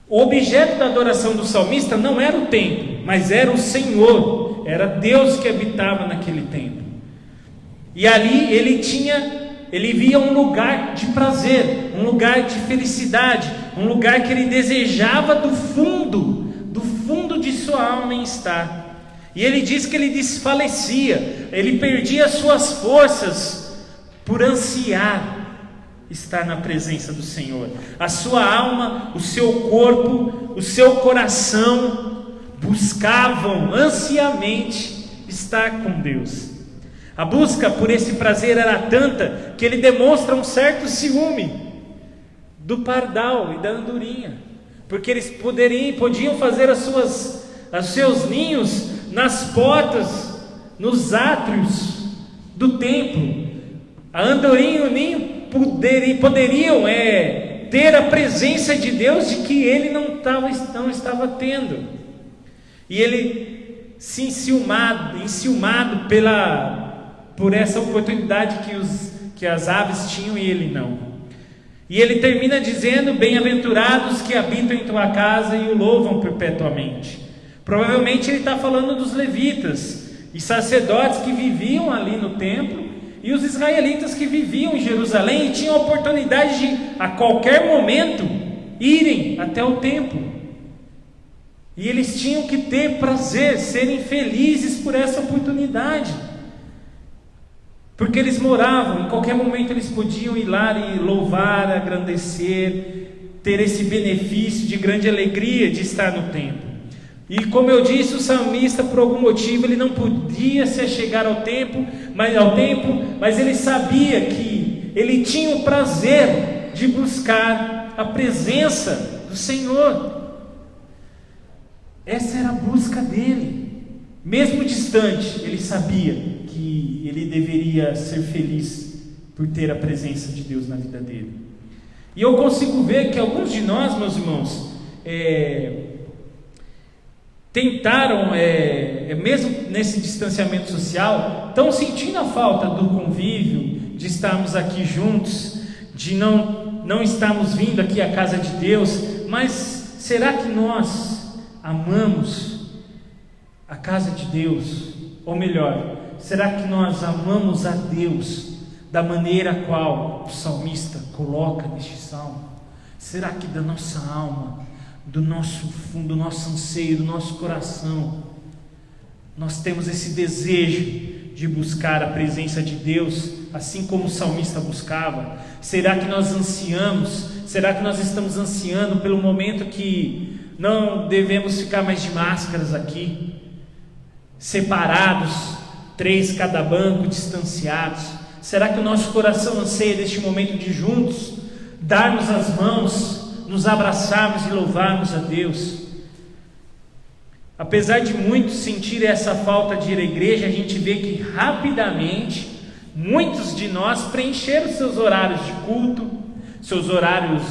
S3: O objeto da adoração do salmista não era o templo, mas era o Senhor, era Deus que habitava naquele templo. E ali ele via um lugar de prazer, um lugar de felicidade, um lugar que ele desejava do fundo de sua alma em estar. E ele diz que ele desfalecia, ele perdia as suas forças por ansiar estar na presença do Senhor. A sua alma, o seu corpo, o seu coração buscavam ansiamente estar com Deus. A busca por esse prazer era tanta que ele demonstra um certo ciúme do pardal e da andorinha, porque eles podiam fazer os seus ninhos nas portas, nos átrios do templo. A andorinha e o ninho poderiam ter a presença de Deus de que ele não estava tendo. E ele se enciumado por essa oportunidade que as aves tinham e ele não. E ele termina dizendo: bem-aventurados que habitam em tua casa e o louvam perpetuamente. Provavelmente ele está falando dos levitas e sacerdotes que viviam ali no templo, e os israelitas que viviam em Jerusalém e tinham a oportunidade de, a qualquer momento, irem até o templo. E eles tinham que ter prazer, serem felizes por essa oportunidade, porque eles moravam, em qualquer momento eles podiam ir lá e louvar, agrandecer, ter esse benefício de grande alegria de estar no templo. E como eu disse, o salmista, por algum motivo, ele não podia se achegar ao templo, mas ele sabia que ele tinha o prazer de buscar a presença do Senhor. Essa era a busca dele. Mesmo distante, ele sabia que ele deveria ser feliz por ter a presença de Deus na vida dele. E eu consigo ver que alguns de nós, meus irmãos, tentaram, mesmo nesse distanciamento social, estão sentindo a falta do convívio, de estarmos aqui juntos, de não estarmos vindo aqui à casa de Deus. Mas será que nós amamos a casa de Deus? Ou melhor, será que nós amamos a Deus da maneira a qual o salmista coloca neste salmo? Será que da nossa alma, do nosso fundo, do nosso anseio, do nosso coração, nós temos esse desejo de buscar a presença de Deus, assim como o salmista buscava? Será que nós ansiamos? Será que nós estamos ansiando pelo momento que não devemos ficar mais de máscaras aqui, separados, 3 cada banco, distanciados? Será que o nosso coração anseia deste momento de juntos, darmos as mãos, nos abraçarmos e louvarmos a Deus. Apesar de muitos sentirem essa falta de ir à igreja, a gente vê que rapidamente muitos de nós preencheram seus horários de culto, seus horários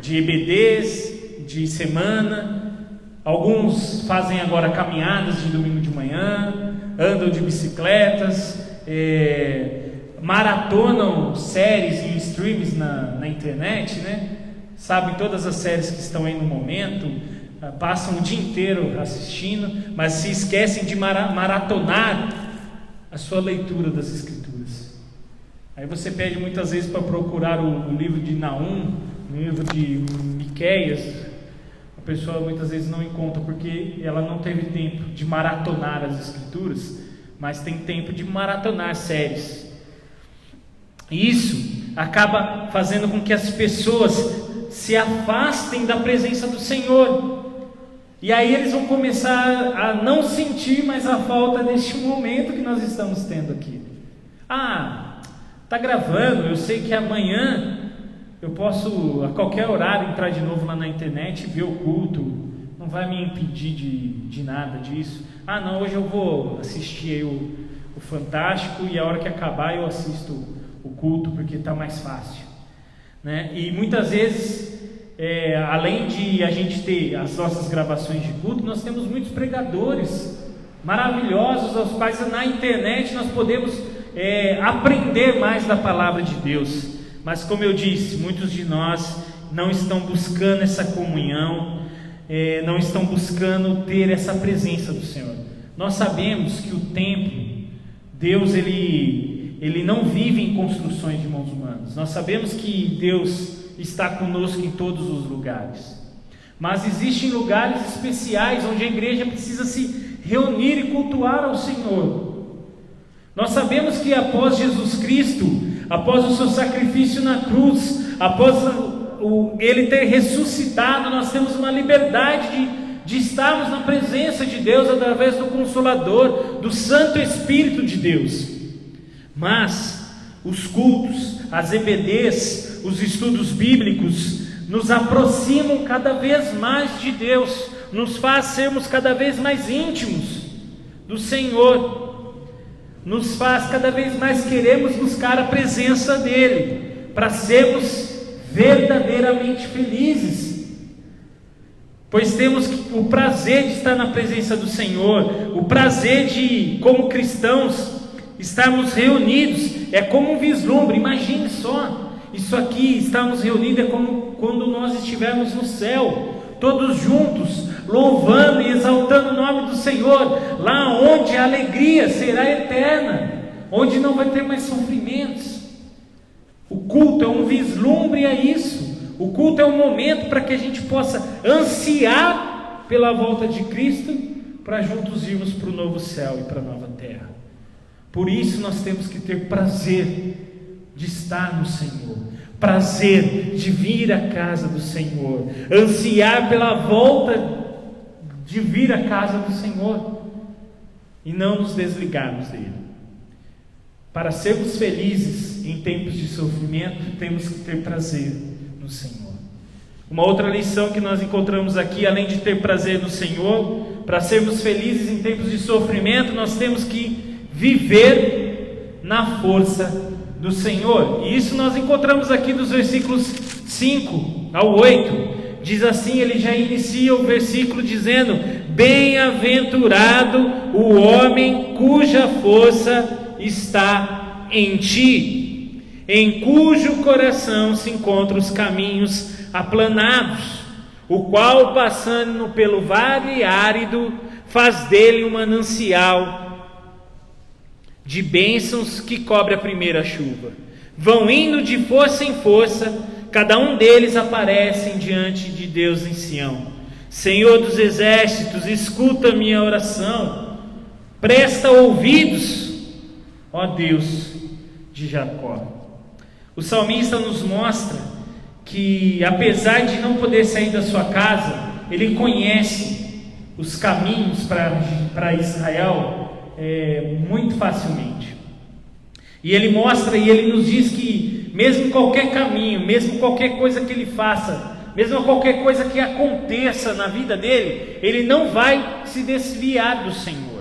S3: de EBDs, de semana. Alguns fazem agora caminhadas de domingo de manhã, andam de bicicletas, maratonam séries e streams na internet, né? Sabem todas as séries que estão aí no momento, passam o dia inteiro assistindo, mas se esquecem de maratonar a sua leitura das Escrituras. Aí você pede muitas vezes para procurar o livro de Naum, o livro de Miqueias. A pessoa muitas vezes não encontra porque ela não teve tempo de maratonar as Escrituras, mas tem tempo de maratonar séries. E isso acaba fazendo com que as pessoas se afastem da presença do Senhor. E aí eles vão começar a não sentir mais a falta deste momento que nós estamos tendo aqui. Tá gravando, eu sei que amanhã eu posso a qualquer horário entrar de novo lá na internet e ver o culto, não vai me impedir de nada disso. Não, hoje eu vou assistir aí o Fantástico e a hora que acabar eu assisto o culto porque está mais fácil, né? E muitas vezes, além de a gente ter as nossas gravações de culto, nós temos muitos pregadores maravilhosos aos quais na internet nós podemos aprender mais da palavra de Deus. Mas como eu disse, muitos de nós não estão buscando essa comunhão, não estão buscando ter essa presença do Senhor. Nós sabemos que o templo, Deus ele não vive em construções de mãos humanas. Nós sabemos que Deus está conosco em todos os lugares, mas existem lugares especiais onde a igreja precisa se reunir e cultuar ao Senhor. Nós sabemos que após Jesus Cristo, após o seu sacrifício na cruz, após Ele ter ressuscitado, nós temos uma liberdade de estarmos na presença de Deus através do Consolador, do Santo Espírito de Deus. Mas os cultos, as EBDs, os estudos bíblicos nos aproximam cada vez mais de Deus, nos faz sermos cada vez mais íntimos do Senhor, nos faz cada vez mais queremos buscar a presença dEle, para sermos verdadeiramente felizes, pois temos o prazer de estar na presença do Senhor, o prazer de, como cristãos, estarmos reunidos. É como um vislumbre. Imagine só, isso aqui, estarmos reunidos, é como quando nós estivermos no céu, todos juntos, louvando e exaltando o nome do Senhor, lá onde a alegria será eterna, onde não vai ter mais sofrimentos. O culto é um vislumbre a isso. O culto é um momento para que a gente possa ansiar pela volta de Cristo, para juntos irmos para o novo céu e para a nova terra. Por isso nós temos que ter prazer de estar no Senhor, prazer de vir à casa do Senhor, ansiar pela volta de vir à casa do Senhor e não nos desligarmos dele. Para sermos felizes em tempos de sofrimento, temos que ter prazer no Senhor. Uma outra lição que nós encontramos aqui, além de ter prazer no Senhor, para sermos felizes em tempos de sofrimento, nós temos que viver na força do Senhor. E isso nós encontramos aqui dos versículos 5 ao 8. Diz assim, ele já inicia o versículo dizendo: bem-aventurado o homem cuja força está em ti, em cujo coração se encontram os caminhos aplanados, o qual, passando pelo vale árido, faz dele um manancial de bênçãos que cobre a primeira chuva. Vão indo de força em força, cada um deles aparecem diante de Deus em Sião. Senhor dos exércitos, escuta minha oração, presta ouvidos, ó Deus de Jacó. O salmista nos mostra que, apesar de não poder sair da sua casa, ele conhece os caminhos para Israel muito facilmente. E ele mostra e ele nos diz que mesmo qualquer caminho, mesmo qualquer coisa que ele faça mesmo a qualquer coisa que aconteça na vida dele, ele não vai se desviar do Senhor.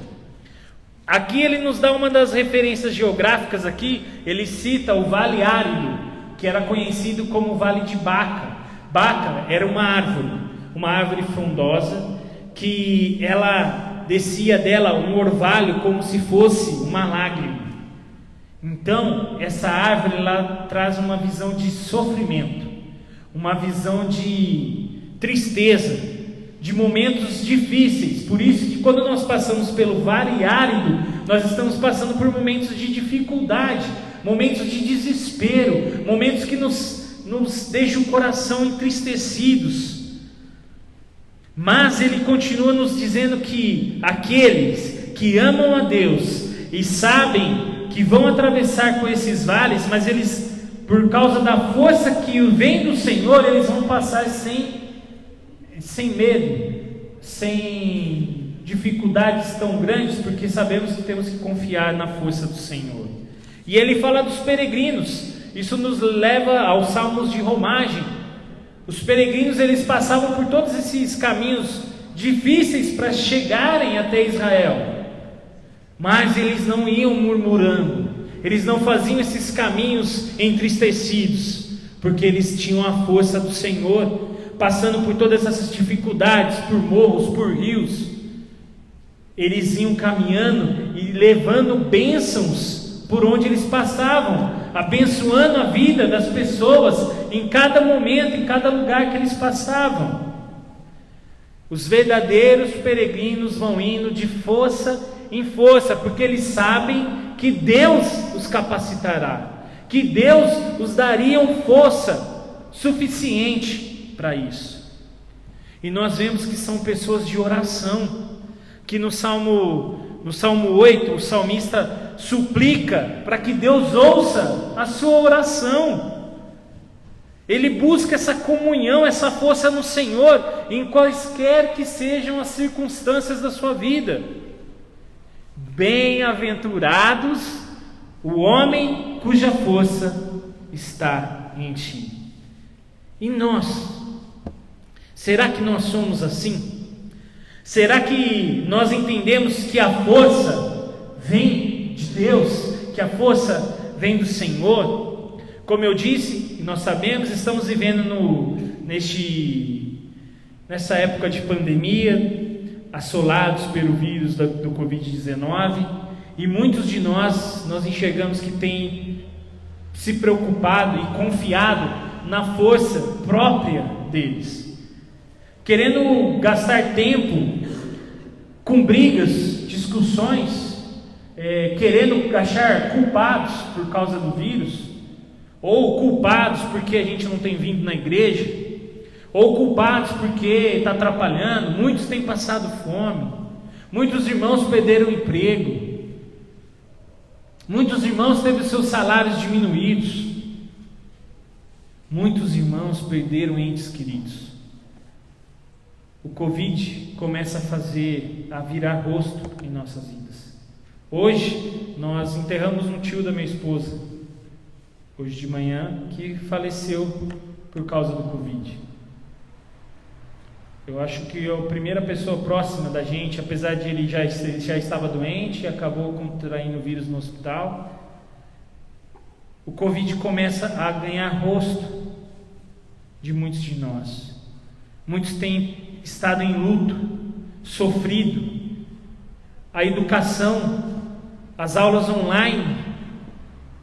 S3: Aqui ele nos dá uma das referências geográficas aqui, ele cita o Vale Árido, que era conhecido como Vale de Baca. Baca era uma árvore frondosa, que ela descia dela um orvalho como se fosse uma lágrima. Então, essa árvore ela traz uma visão de sofrimento, uma visão de tristeza, de momentos difíceis. Por isso que quando nós passamos pelo vale árido, nós estamos passando por momentos de dificuldade, momentos de desespero, momentos que nos deixam o coração entristecidos. Mas ele continua nos dizendo que aqueles que amam a Deus e sabem que vão atravessar por esses vales, mas eles, por causa da força que vem do Senhor, eles vão passar sem medo, sem dificuldades tão grandes, porque sabemos que temos que confiar na força do Senhor. E ele fala dos peregrinos. Isso nos leva aos salmos de romagem. Os peregrinos, eles passavam por todos esses caminhos difíceis para chegarem até Israel, mas eles não iam murmurando, eles não faziam esses caminhos entristecidos, porque eles tinham a força do Senhor, passando por todas essas dificuldades, por morros, por rios. Eles iam caminhando e levando bênçãos por onde eles passavam, abençoando a vida das pessoas em cada momento, em cada lugar que eles passavam. Os verdadeiros peregrinos vão indo de força em força, porque eles sabem que Deus os capacitará, que Deus os daria força suficiente para isso. E nós vemos que são pessoas de oração, que no Salmo 8, o salmista suplica para que Deus ouça a sua oração. Ele busca essa comunhão, essa força no Senhor, em quaisquer que sejam as circunstâncias da sua vida. Bem-aventurados o homem cuja força está em ti. E nós? Será que nós somos assim? Será que nós entendemos que a força vem de Deus, que a força vem do Senhor? Como eu disse, e nós sabemos, estamos vivendo nessa época de pandemia, assolados pelo vírus do Covid-19, e muitos de nós enxergamos que têm se preocupado e confiado na força própria deles, querendo gastar tempo com brigas, discussões, querendo achar culpados por causa do vírus, ou culpados porque a gente não tem vindo na igreja, ou culpados porque está atrapalhando. Muitos têm passado fome, muitos irmãos perderam o emprego, muitos irmãos teve seus salários diminuídos, muitos irmãos perderam entes queridos. O Covid começa a virar rosto em nossas vidas. Hoje nós enterramos um tio da minha esposa, hoje de manhã, que faleceu por causa do Covid. Eu acho que a primeira pessoa próxima da gente, apesar de ele já estava doente e acabou contraindo o vírus no hospital, o Covid começa a ganhar rosto de muitos de nós. Muitos têm estado em luto, sofrido. A educação, as aulas online,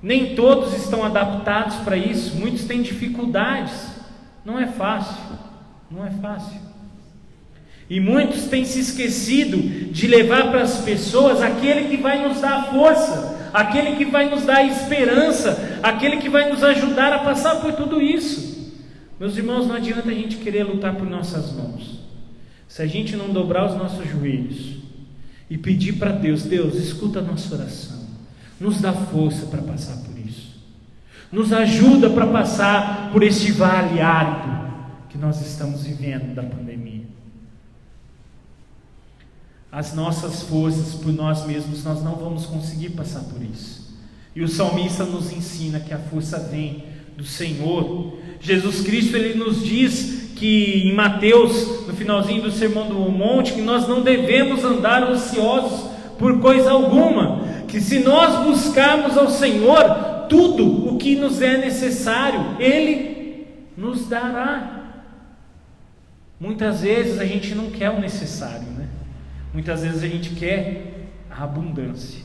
S3: nem todos estão adaptados para isso. Muitos têm dificuldades. Não é fácil. E muitos têm se esquecido de levar para as pessoas aquele que vai nos dar força, aquele que vai nos dar esperança, aquele que vai nos ajudar a passar por tudo isso. Meus irmãos, não adianta a gente querer lutar por nossas mãos, se a gente não dobrar os nossos joelhos e pedir para Deus: Deus, escuta a nossa oração, nos dá força para passar por isso, nos ajuda para passar por este vale árido que nós estamos vivendo da pandemia. As nossas forças por nós mesmos, nós não vamos conseguir passar por isso. E o salmista nos ensina que a força vem do Senhor. Jesus Cristo, ele nos diz que em Mateus, no finalzinho do Sermão do Monte, que nós não devemos andar ociosos por coisa alguma, que se nós buscarmos ao Senhor, tudo o que nos é necessário, Ele nos dará. Muitas vezes a gente não quer o necessário, né? Muitas vezes a gente quer a abundância,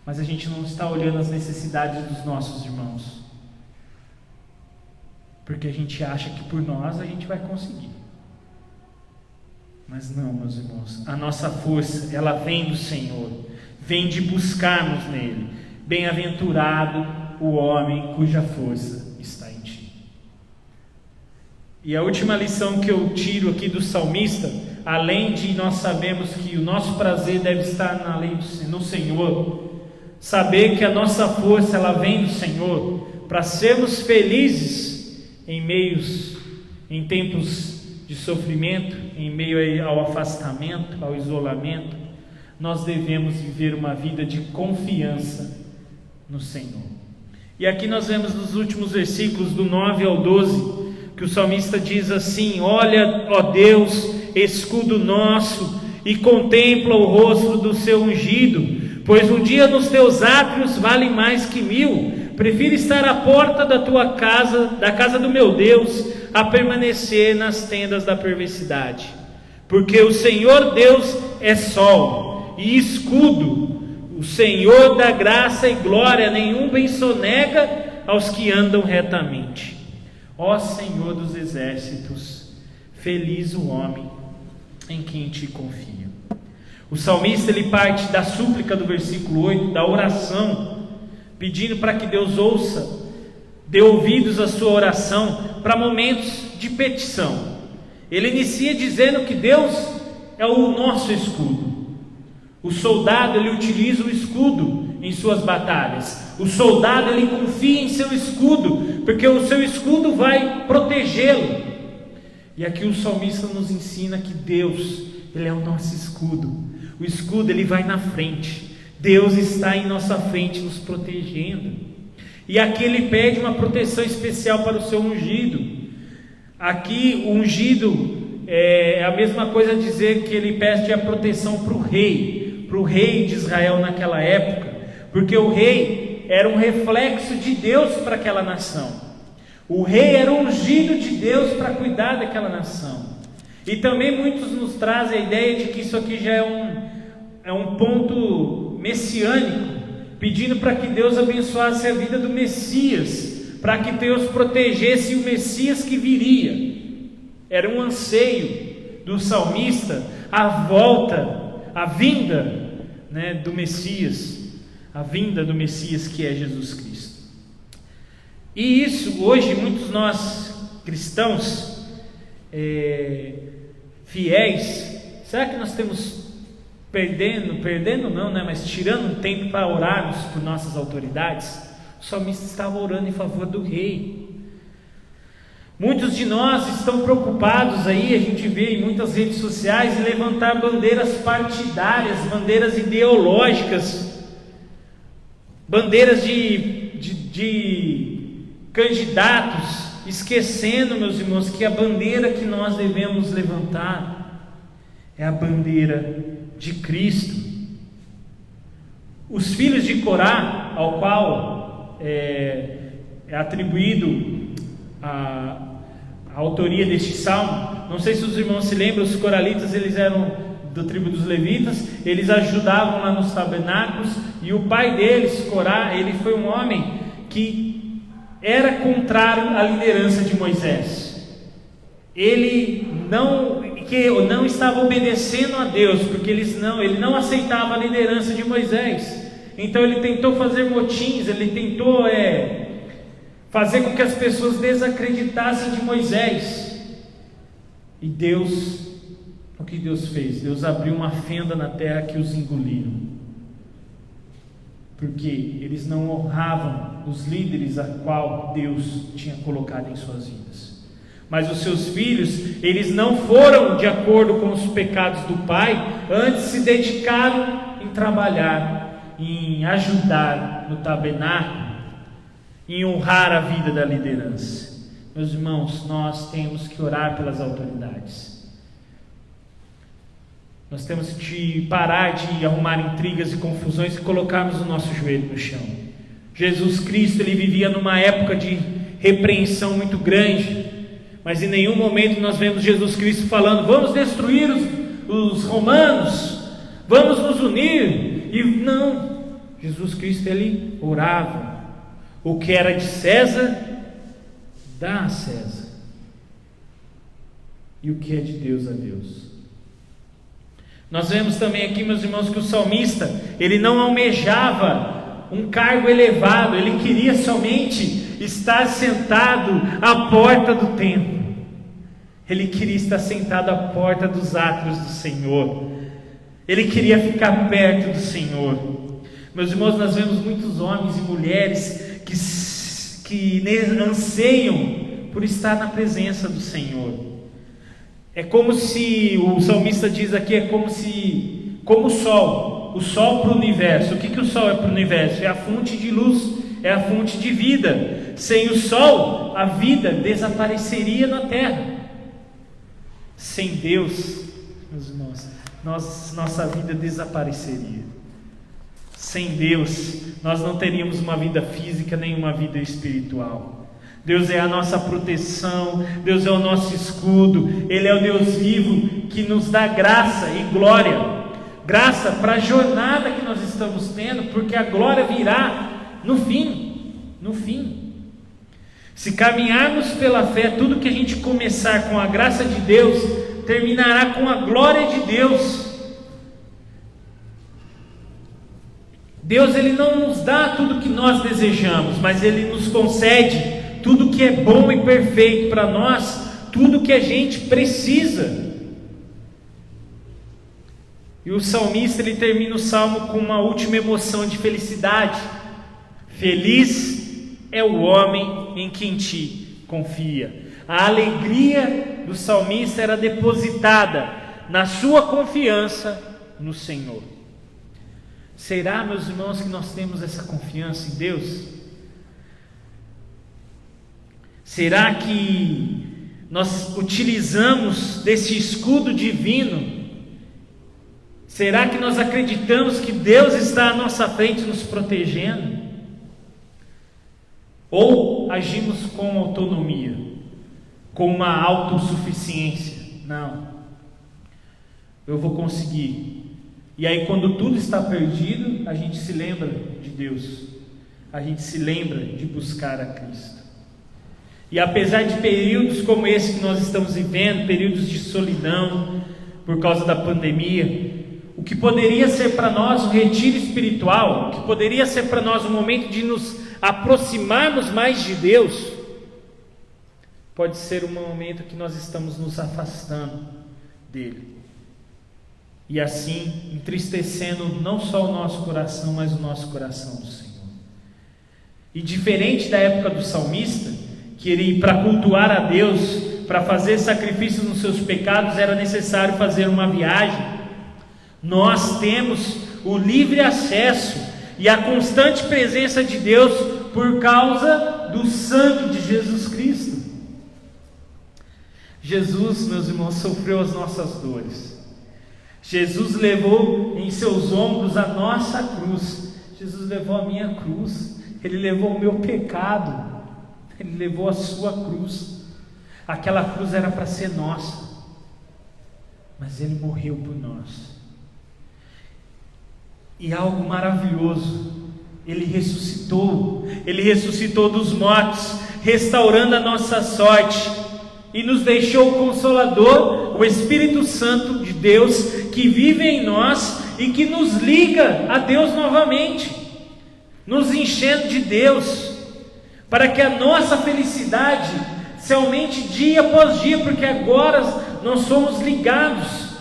S3: mas a gente não está olhando as necessidades dos nossos irmãos, porque a gente acha que por nós a gente vai conseguir. Mas não, meus irmãos, a nossa força, ela vem do Senhor, vem de buscarmos nele. Bem-aventurado o homem cuja força está em ti. E a última lição que eu tiro aqui do salmista, além de nós sabermos que o nosso prazer deve estar na lei no Senhor, saber que a nossa força ela vem do Senhor, para sermos felizes em tempos de sofrimento, em meio ao afastamento, ao isolamento, nós devemos viver uma vida de confiança no Senhor. E aqui nós vemos nos últimos versículos do 9 ao 12, que o salmista diz assim: olha, ó Deus, escudo nosso, e contempla o rosto do seu ungido, pois um dia nos teus átrios vale mais que 1000. Prefiro estar à porta da tua casa, da casa do meu Deus, a permanecer nas tendas da perversidade. Porque o Senhor Deus é sol e escudo, o Senhor dá graça e glória, nenhum bem sonega aos que andam retamente. Ó Senhor dos exércitos, feliz o homem em quem te confia. O salmista ele parte da súplica do versículo 8, da oração, pedindo para que Deus ouça, dê ouvidos à sua oração, para momentos de petição. Ele inicia dizendo que Deus é o nosso escudo. O soldado ele utiliza o escudo em suas batalhas. O soldado ele confia em seu escudo, porque o seu escudo vai protegê-lo. E aqui o salmista nos ensina que Deus, ele é o nosso escudo. O escudo ele vai na frente. Deus está em nossa frente nos protegendo. E aqui ele pede uma proteção especial para o seu ungido. Aqui o ungido é a mesma coisa dizer que ele pede a proteção para o rei de Israel naquela época, porque o rei era um reflexo de Deus para aquela nação. O rei era ungido de Deus para cuidar daquela nação. E também muitos nos trazem a ideia de que isso aqui já é um ponto messiânico, pedindo para que Deus abençoasse a vida do Messias, para que Deus protegesse o Messias que viria. Era um anseio do salmista a vinda, né, do Messias, a vinda do Messias que é Jesus Cristo. E isso hoje muitos nós cristãos fiéis, será que nós temos perdendo não, né, mas tirando um tempo para orarmos por nossas autoridades? O salmista estava orando em favor do rei. Muitos de nós estão preocupados aí, a gente vê em muitas redes sociais, em levantar bandeiras partidárias, bandeiras ideológicas, bandeiras de candidatos, esquecendo, meus irmãos, que a bandeira que nós devemos levantar é a bandeira de Cristo. Os filhos de Corá, ao qual é atribuído a autoria deste salmo, não sei se os irmãos se lembram, os coralitas eles eram da tribo dos levitas, eles ajudavam lá nos tabernáculos, e o pai deles, Corá, ele foi um homem que era contrário à liderança de Moisés. Ele não estava obedecendo a Deus, porque ele não aceitava a liderança de Moisés. Então ele tentou fazer motins, ele tentou fazer com que as pessoas desacreditassem de Moisés. E Deus, o que Deus fez? Deus abriu uma fenda na terra que os engoliram, porque eles não honravam os líderes a qual Deus tinha colocado em suas vidas. Mas os seus filhos, eles não foram de acordo com os pecados do pai, antes se dedicaram em trabalhar, em ajudar no tabernáculo, em honrar a vida da liderança. Meus irmãos, nós temos que orar pelas autoridades. Nós temos que parar de arrumar intrigas e confusões e colocarmos o nosso joelho no chão. Jesus Cristo, ele vivia numa época de repreensão muito grande, mas em nenhum momento nós vemos Jesus Cristo falando: vamos destruir os romanos, vamos nos unir. E não, Jesus Cristo, ele orava: o que era de César, dá a César, e o que é de Deus, a Deus. Nós vemos também aqui, meus irmãos, que o salmista, ele não almejava um cargo elevado, ele queria somente estar sentado à porta do templo. Ele queria estar sentado à porta dos átrios do Senhor. Ele queria ficar perto do Senhor. Meus irmãos, nós vemos muitos homens e mulheres que anseiam por estar na presença do Senhor. É como se, o salmista diz aqui, como o sol para o universo. O que o sol é para o universo? É a fonte de luz, é a fonte de vida. Sem o sol, a vida desapareceria na terra. Sem Deus, meus irmãos, nossa vida desapareceria. Sem Deus, nós não teríamos uma vida física nem uma vida espiritual. Deus é a nossa proteção, Deus é o nosso escudo, Ele é o Deus vivo que nos dá graça e glória. Graça para a jornada que nós estamos tendo, porque a glória virá no fim. Se caminharmos pela fé, tudo que a gente começar com a graça de Deus, terminará com a glória de Deus. Deus, Ele não nos dá tudo que nós desejamos, mas Ele nos concede tudo que é bom e perfeito para nós, tudo que a gente precisa. E o salmista, ele termina o salmo com uma última emoção de felicidade: feliz é o homem em quem ti confia. A alegria do salmista era depositada na sua confiança no Senhor. Será, meus irmãos, que nós temos essa confiança em Deus? Será que nós utilizamos desse escudo divino? Será que nós acreditamos que Deus está à nossa frente nos protegendo? Ou agimos com autonomia, com uma autossuficiência? Não, eu vou conseguir. E aí, quando tudo está perdido, a gente se lembra de Deus, a gente se lembra de buscar a Cristo. E apesar de períodos como esse que nós estamos vivendo, períodos de solidão por causa da pandemia, o que poderia ser para nós um retiro espiritual, o que poderia ser para nós um momento de nos aproximarmos mais de Deus, pode ser um momento que nós estamos nos afastando dele, e assim entristecendo não só o nosso coração, mas o nosso coração do Senhor. E diferente da época do salmista, que ele, para cultuar a Deus, para fazer sacrifícios nos seus pecados, era necessário fazer uma viagem. Nós temos o livre acesso e a constante presença de Deus por causa do sangue de Jesus Cristo. Jesus, meus irmãos, sofreu as nossas dores. Jesus levou em seus ombros a nossa cruz. Jesus levou a minha cruz. Ele levou o meu pecado. Ele levou a sua cruz. Aquela cruz era para ser nossa, mas Ele morreu por nós. E algo maravilhoso, Ele ressuscitou dos mortos, restaurando a nossa sorte, e nos deixou o Consolador, o Espírito Santo de Deus, que vive em nós e que nos liga a Deus novamente, nos enchendo de Deus, para que a nossa felicidade se aumente dia após dia, porque agora nós somos ligados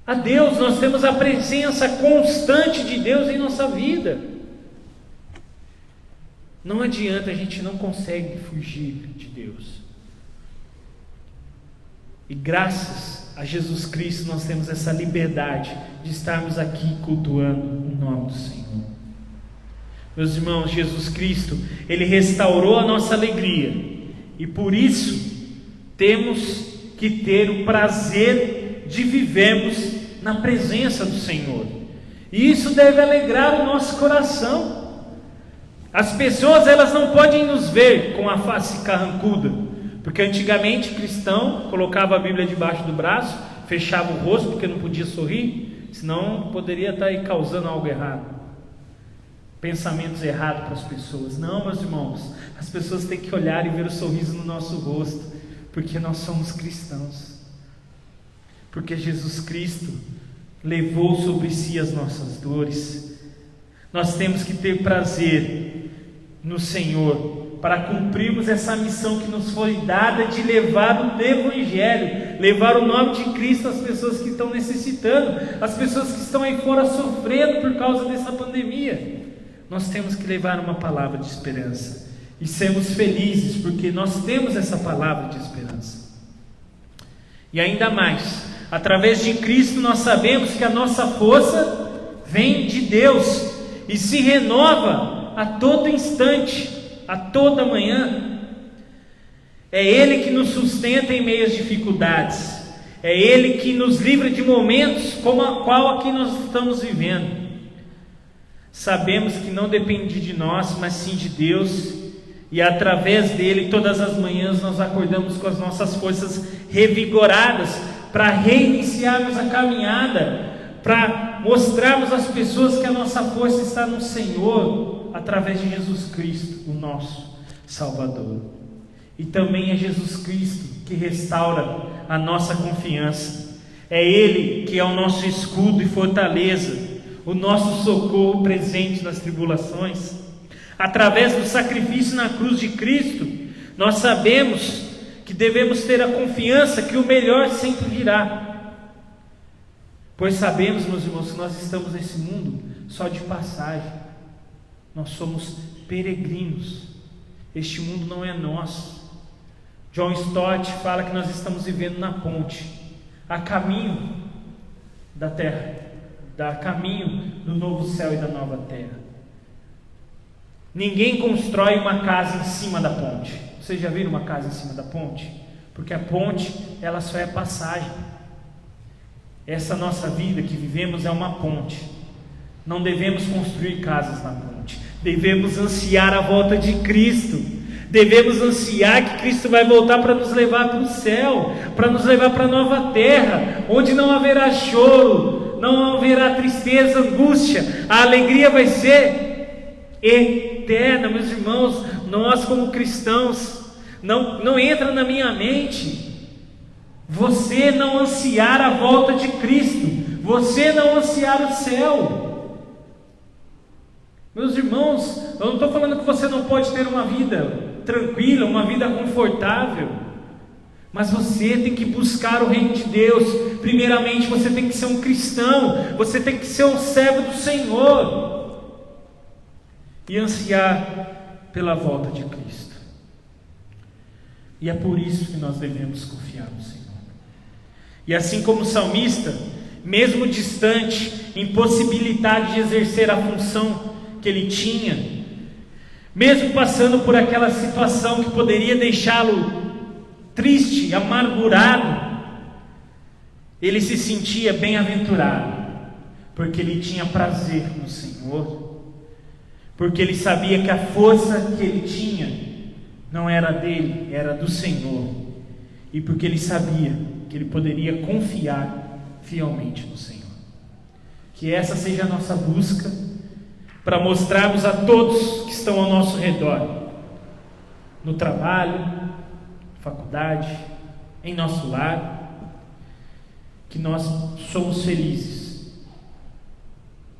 S3: a Deus, nós temos a presença constante de Deus em nossa vida. Não adianta, a gente não consegue fugir de Deus. E graças a Jesus Cristo nós temos essa liberdade de estarmos aqui cultuando o nome do Senhor. Meus irmãos, Jesus Cristo, Ele restaurou a nossa alegria, e por isso temos que ter o prazer de vivermos na presença do Senhor. E isso deve alegrar o nosso coração. As pessoas, elas não podem nos ver com a face carrancuda, porque antigamente o cristão colocava a Bíblia debaixo do braço, fechava o rosto porque não podia sorrir, senão poderia estar aí causando algo errado, pensamentos errados para as pessoas. Não, meus irmãos, as pessoas têm que olhar e ver o sorriso no nosso rosto, porque nós somos cristãos, porque Jesus Cristo levou sobre si as nossas dores. Nós temos que ter prazer no Senhor para cumprirmos essa missão que nos foi dada de levar o Evangelho, levar o nome de Cristo às pessoas que estão necessitando, às pessoas que estão aí fora sofrendo por causa dessa pandemia. Nós temos que levar uma palavra de esperança e sermos felizes porque nós temos essa palavra de esperança. E ainda mais, através de Cristo nós sabemos que a nossa força vem de Deus e se renova a todo instante, a toda manhã. É Ele que nos sustenta em meio às dificuldades, é Ele que nos livra de momentos como a qual aqui nós estamos vivendo. Sabemos que não depende de nós, mas sim de Deus, e através dele todas as manhãs nós acordamos com as nossas forças revigoradas para reiniciarmos a caminhada, para mostrarmos às pessoas que a nossa força está no Senhor, através de Jesus Cristo, o nosso Salvador. E também é Jesus Cristo que restaura a nossa confiança. É Ele que é o nosso escudo e fortaleza, o nosso socorro presente nas tribulações. Através do sacrifício na cruz de Cristo, nós sabemos que devemos ter a confiança que o melhor sempre virá. Pois sabemos, meus irmãos, que nós estamos nesse mundo só de passagem. Nós somos peregrinos. Este mundo não é nosso. John Stott fala que nós estamos vivendo na ponte, a caminho da terra, a caminho do novo céu e da nova terra. Ninguém constrói uma casa em cima da ponte. Vocês já viram uma casa em cima da ponte? Porque a ponte, ela só é passagem. Essa nossa vida que vivemos é uma ponte. Não devemos construir casas na ponte. Devemos ansiar a volta de Cristo. Devemos ansiar que Cristo vai voltar para nos levar para o céu, para nos levar para a nova terra, onde não haverá choro, não haverá tristeza, angústia. A alegria vai ser eterna, meus irmãos. Nós como cristãos, não entra na minha mente você não ansiar a volta de Cristo, você não ansiar o céu. Meus irmãos, eu não estou falando que você não pode ter uma vida tranquila, uma vida confortável, mas você tem que buscar o reino de Deus. Primeiramente você tem que ser um cristão, você tem que ser um servo do Senhor e ansiar pela volta de Cristo. E é por isso que nós devemos confiar no Senhor. E assim como o salmista, mesmo distante, impossibilitado de exercer a função que ele tinha, mesmo passando por aquela situação que poderia deixá-lo triste, amargurado, ele se sentia bem-aventurado, porque ele tinha prazer no Senhor, porque ele sabia que a força que ele tinha não era dele, era do Senhor, e porque ele sabia que ele poderia confiar fielmente no Senhor. Que essa seja a nossa busca, para mostrarmos a todos que estão ao nosso redor, no trabalho, faculdade, em nosso lar, que nós somos felizes,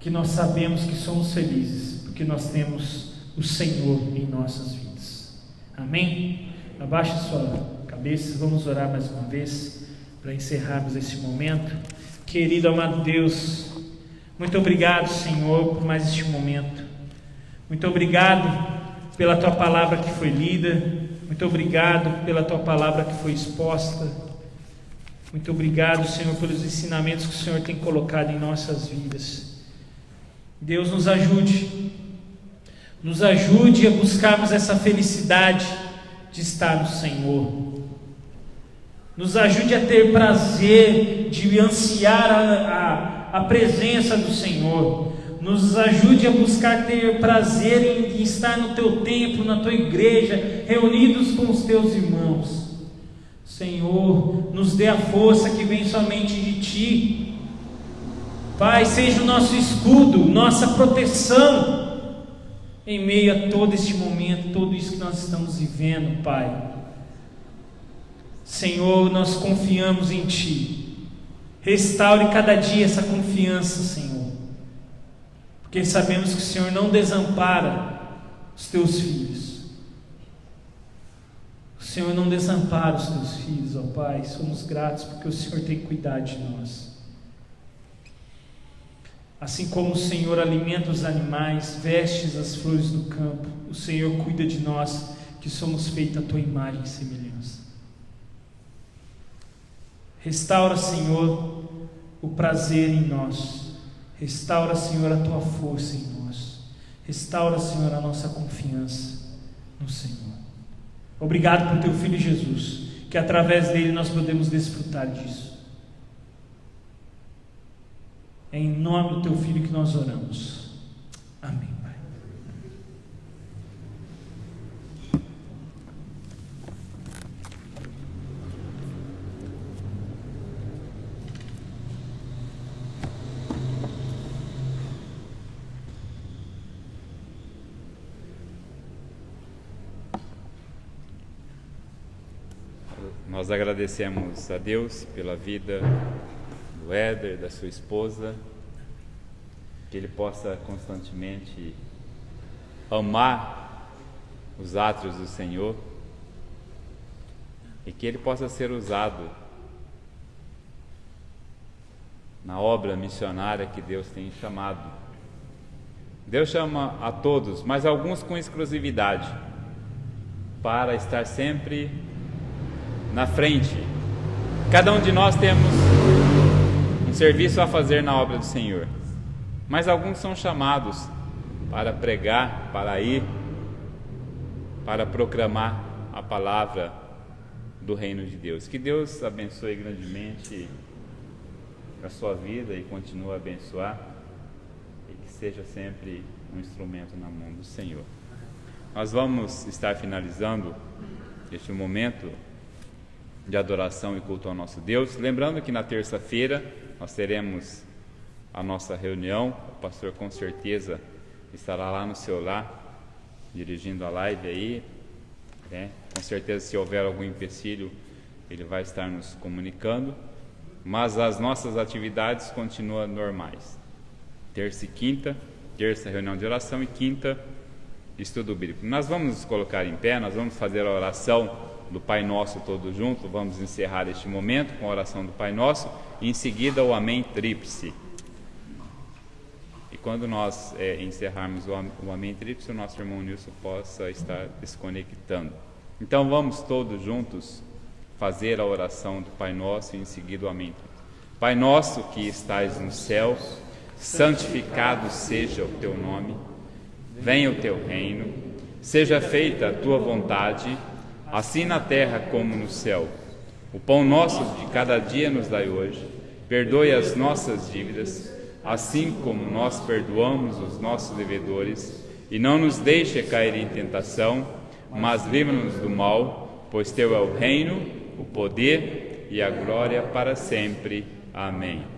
S3: que nós sabemos que somos felizes, porque nós temos o Senhor em nossas vidas. Amém? Abaixe sua cabeça, vamos orar mais uma vez, para encerrarmos esse momento. Querido amado Deus, muito obrigado, Senhor, por mais este momento. Muito obrigado pela Tua palavra que foi lida. Muito obrigado pela Tua palavra que foi exposta. Muito obrigado, Senhor, pelos ensinamentos que o Senhor tem colocado em nossas vidas. Deus, nos ajude a buscarmos essa felicidade de estar no Senhor. Nos ajude a ter prazer de ansiar a presença do Senhor. Nos ajude a buscar ter prazer em estar no teu templo, na tua igreja, reunidos com os teus irmãos. Senhor, nos dê a força que vem somente de Ti. Pai, seja o nosso escudo, nossa proteção em meio a todo este momento, tudo isso que nós estamos vivendo, Pai. Senhor, nós confiamos em Ti. Restaure cada dia essa confiança, Senhor, porque sabemos que o Senhor não desampara os Teus filhos. O Senhor não desampara os Teus filhos, ó Pai. Somos gratos porque o Senhor tem cuidado de nós. Assim como o Senhor alimenta os animais, vestes as flores do campo, o Senhor cuida de nós, que somos feitos à Tua imagem e semelhança. Restaura, Senhor, o prazer em nós. Restaura, Senhor, a Tua força em nós. Restaura, Senhor, a nossa confiança no Senhor. Obrigado por Teu Filho Jesus, que através dele nós podemos desfrutar disso. É em nome do Teu Filho que nós oramos. Amém, Pai.
S1: Nós agradecemos a Deus pela vida do Éder, da sua esposa, que ele possa constantemente amar os átrios do Senhor e que ele possa ser usado na obra missionária que Deus tem chamado. Deus chama a todos, mas alguns com exclusividade, para estar sempre na frente. Cada um de nós temos um serviço a fazer na obra do Senhor, mas alguns são chamados para pregar, para ir, para proclamar a palavra do reino de Deus. Que Deus abençoe grandemente a sua vida e continue a abençoar, e que seja sempre um instrumento na mão do Senhor. Nós vamos estar finalizando este momento de adoração e culto ao nosso Deus, lembrando que na terça-feira nós teremos a nossa reunião. O pastor com certeza estará lá no seu lar, dirigindo a live aí, né? Com certeza, se houver algum empecilho, ele vai estar nos comunicando, mas as nossas atividades continuam normais. Terça e quinta, terça reunião de oração e quinta estudo bíblico. Nós vamos nos colocar em pé, nós vamos fazer a oração do Pai Nosso todos juntos. Vamos encerrar este momento com a oração do Pai Nosso e em seguida o Amém Tríplice. E quando nós encerrarmos o Amém Tríplice, o nosso irmão Nilson possa estar desconectando. Então vamos todos juntos fazer a oração do Pai Nosso e em seguida o Amém Tríplice. Pai nosso que estais no céu, santificado seja o teu nome, venha o teu reino, seja feita a tua vontade, assim na terra como no céu. O pão nosso de cada dia nos dai hoje. Perdoe as nossas dívidas, assim como nós perdoamos os nossos devedores. E não nos deixe cair em tentação, mas livra-nos do mal, pois teu é o reino, o poder e a glória para sempre. Amém.